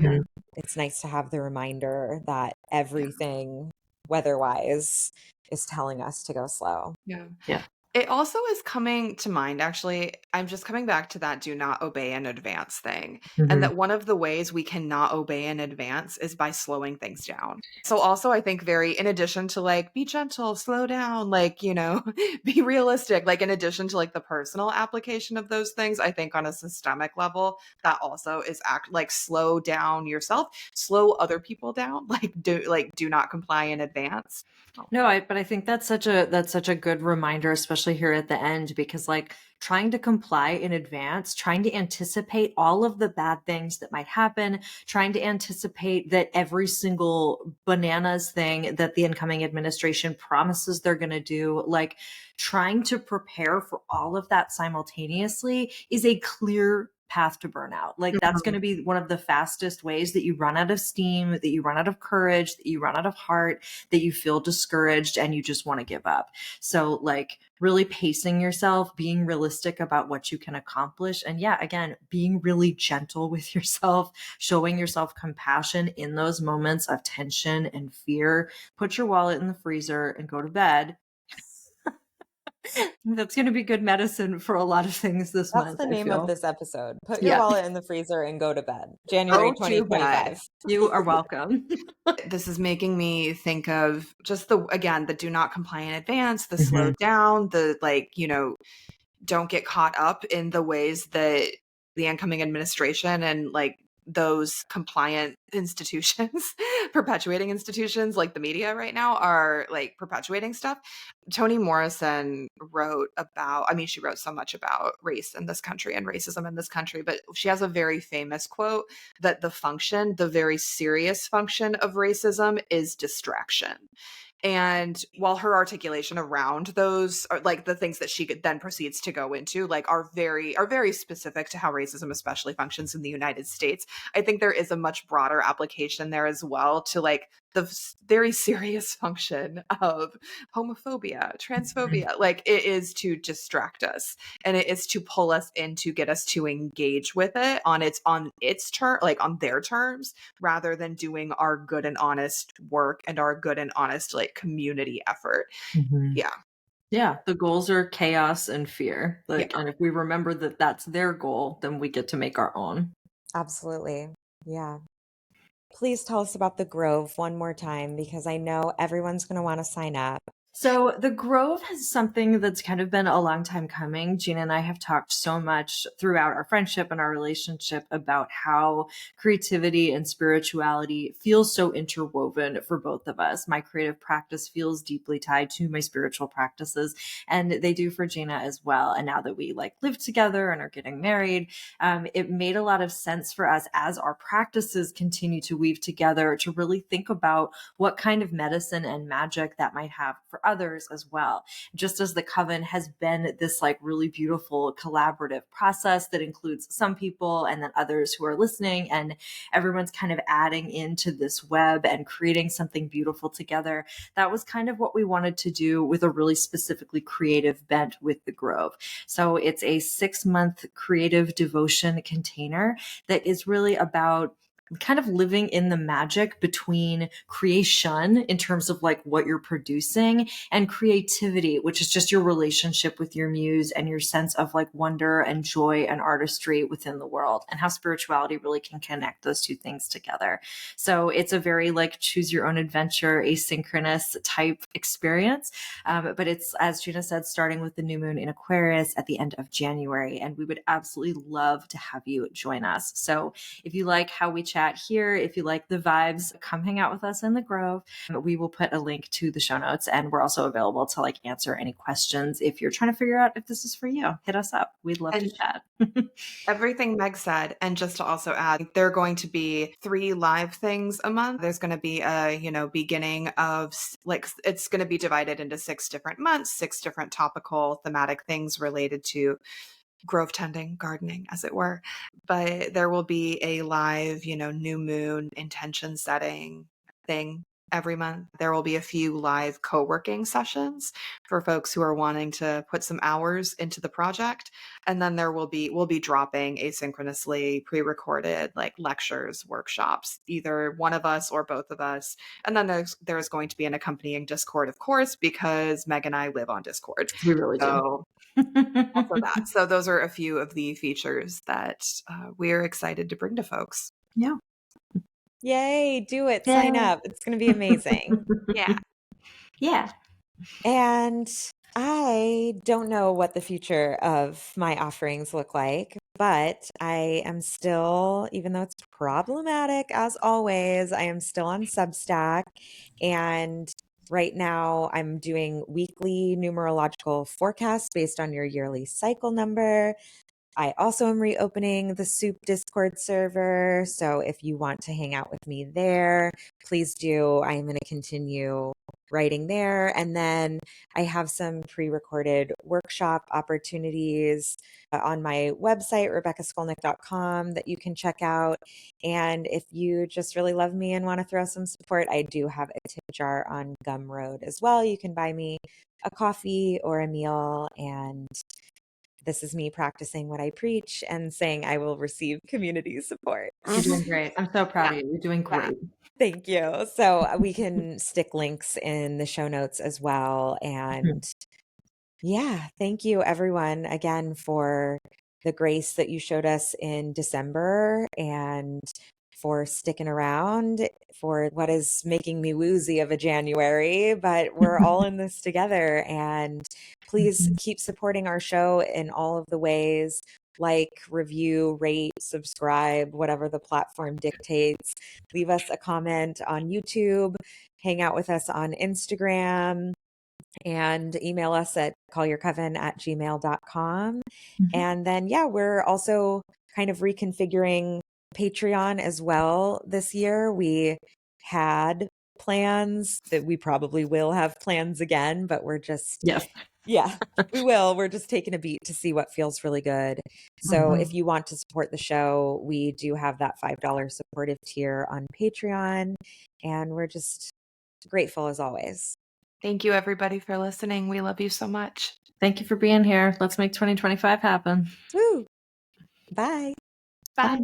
Speaker 1: it's nice to have the reminder that everything weather-wise is telling us to go slow.
Speaker 2: Yeah. It also is coming to mind, actually, I'm just coming back to that do not obey in advance thing. And that one of the ways we cannot obey in advance is by slowing things down. So also I think in addition to like, be gentle, slow down, like, you know, be realistic, like in addition to like the personal application of those things, I think on a systemic level, that also is like slow down yourself, slow other people down, do not comply in advance.
Speaker 3: No, but I think that's such a good reminder, especially here at the end, because like trying to comply in advance, trying to anticipate all of the bad things that might happen, trying to anticipate that every single bananas thing that the incoming administration promises they're going to do, like trying to prepare for all of that simultaneously is a clear path to burnout. Like that's going to be one of the fastest ways that you run out of steam, that you run out of courage, that you run out of heart, that you feel discouraged and you just want to give up. So like really pacing yourself, being realistic about what you can accomplish. And yeah, again, being really gentle with yourself, showing yourself compassion in those moments of tension and fear. Put your wallet in the freezer and go to bed. That's going to be good medicine for a lot of things this
Speaker 1: That's
Speaker 3: month,
Speaker 1: the
Speaker 3: I
Speaker 1: name of
Speaker 3: feel.
Speaker 1: this episode. Put your wallet in the freezer and go to bed. January
Speaker 2: Go to bed.
Speaker 1: 2025.
Speaker 3: You are welcome.
Speaker 2: This is making me think of just the do not comply in advance, the
Speaker 3: Mhm.
Speaker 2: slow down, the don't get caught up in the ways that the incoming administration and like those compliant institutions, perpetuating institutions like the media right now are like perpetuating stuff. Toni Morrison wrote about, I mean, she wrote so much about race in this country and racism in this country, but she has a very famous quote that the very serious function of racism is distraction. And while her articulation around those are like the things that she then proceeds to go into like are very specific to how racism especially functions in the United States, I think there is a much broader application there as well to like the very serious function of homophobia, transphobia. Like it is to distract us and it is to pull us in to get us to engage with it on its turn, like on their terms, rather than doing our good and honest work and our good and honest like community effort. Yeah.
Speaker 3: The goals are chaos and fear. Like,
Speaker 2: Yeah.
Speaker 3: and if we remember that that's their goal, then we get to make our own.
Speaker 1: Absolutely. Yeah. Please tell us about the Grove one more time because I know everyone's going to want to sign up.
Speaker 3: So the Grove has something that's kind of been a long time coming. Jeanna and I have talked so much throughout our friendship and our relationship about how creativity and spirituality feels so interwoven for both of us. My creative practice feels deeply tied to my spiritual practices, and they do for Jeanna as well. And now that we like live together and are getting married, it made a lot of sense for us as our practices continue to weave together to really think about what kind of medicine and magic that might have for others as well. Just as the Coven has been this like really beautiful collaborative process that includes some people and then others who are listening, and everyone's kind of adding into this web and creating something beautiful together. That was kind of what we wanted to do with a really specifically creative bent with the Grove. So it's a 6-month creative devotion container that is really about kind of living in the magic between creation in terms of like what you're producing and creativity, which is just your relationship with your muse and your sense of like wonder and joy and artistry within the world, and how spirituality really can connect those two things together. So it's a very like choose your own adventure, asynchronous type experience. But it's, as Jeanna said, starting with the new moon in Aquarius at the end of January. And we would absolutely love to have you join us. So if you like how we chat here, if you like the vibes, come hang out with us in the Grove. We will put a link to the show notes, and we're also available to like answer any questions if you're trying to figure out if this is for you. Hit us up. We'd love to chat.
Speaker 2: Everything Meg said, and just to also add, there are going to be 3 live things a month. There's going to be a beginning of like it's going to be divided into 6 different months, 6 different topical thematic things related to grove tending, gardening, as it were. But there will be a live, new moon intention setting thing every month. There will be a few live co-working sessions for folks who are wanting to put some hours into the project. And then we'll be dropping asynchronously pre-recorded like lectures, workshops, either one of us or both of us. And then there's going to be an accompanying Discord, of course, because Meg and I live on Discord.
Speaker 3: We really do.
Speaker 2: Also that. So those are a few of the features that we're excited to bring to folks.
Speaker 3: Yeah.
Speaker 1: Yay, do it. Sign up. It's going to be amazing.
Speaker 2: Yeah.
Speaker 3: Yeah.
Speaker 1: And I don't know what the future of my offerings look like, but I am still, even though it's problematic as always, I am still on Substack. And right now I'm doing weekly numerological forecasts based on your yearly cycle number. I also am reopening the Soup Discord server. So if you want to hang out with me there, please do. I am going to continue writing there. And then I have some pre-recorded workshop opportunities on my website, rebeccaskolnick.com, that you can check out. And if you just really love me and want to throw some support, I do have a tip jar on Gumroad as well. You can buy me a coffee or a meal, and this is me practicing what I preach and saying I will receive community support.
Speaker 3: You're doing great. I'm so proud of you. You're doing great.
Speaker 1: Thank you. So we can stick links in the show notes as well. And yeah, thank you everyone again for the grace that you showed us in December, and for sticking around for what is making me woozy of a January, but we're all in this together. And please keep supporting our show in all of the ways, like, review, rate, subscribe, whatever the platform dictates. Leave us a comment on YouTube, hang out with us on Instagram, and email us at callyourcoven@gmail.com. And then, yeah, we're also kind of reconfiguring Patreon as well this year. We had plans that we probably will have plans again, but we're just,
Speaker 3: Yes.
Speaker 1: yeah, we will. We're just taking a beat to see what feels really good. So if you want to support the show, we do have that $5 supportive tier on Patreon, and we're just grateful as always.
Speaker 2: Thank you, everybody, for listening. We love you so much.
Speaker 3: Thank you for being here. Let's make 2025 happen.
Speaker 1: Woo! Bye.
Speaker 2: Bye.
Speaker 3: Bye.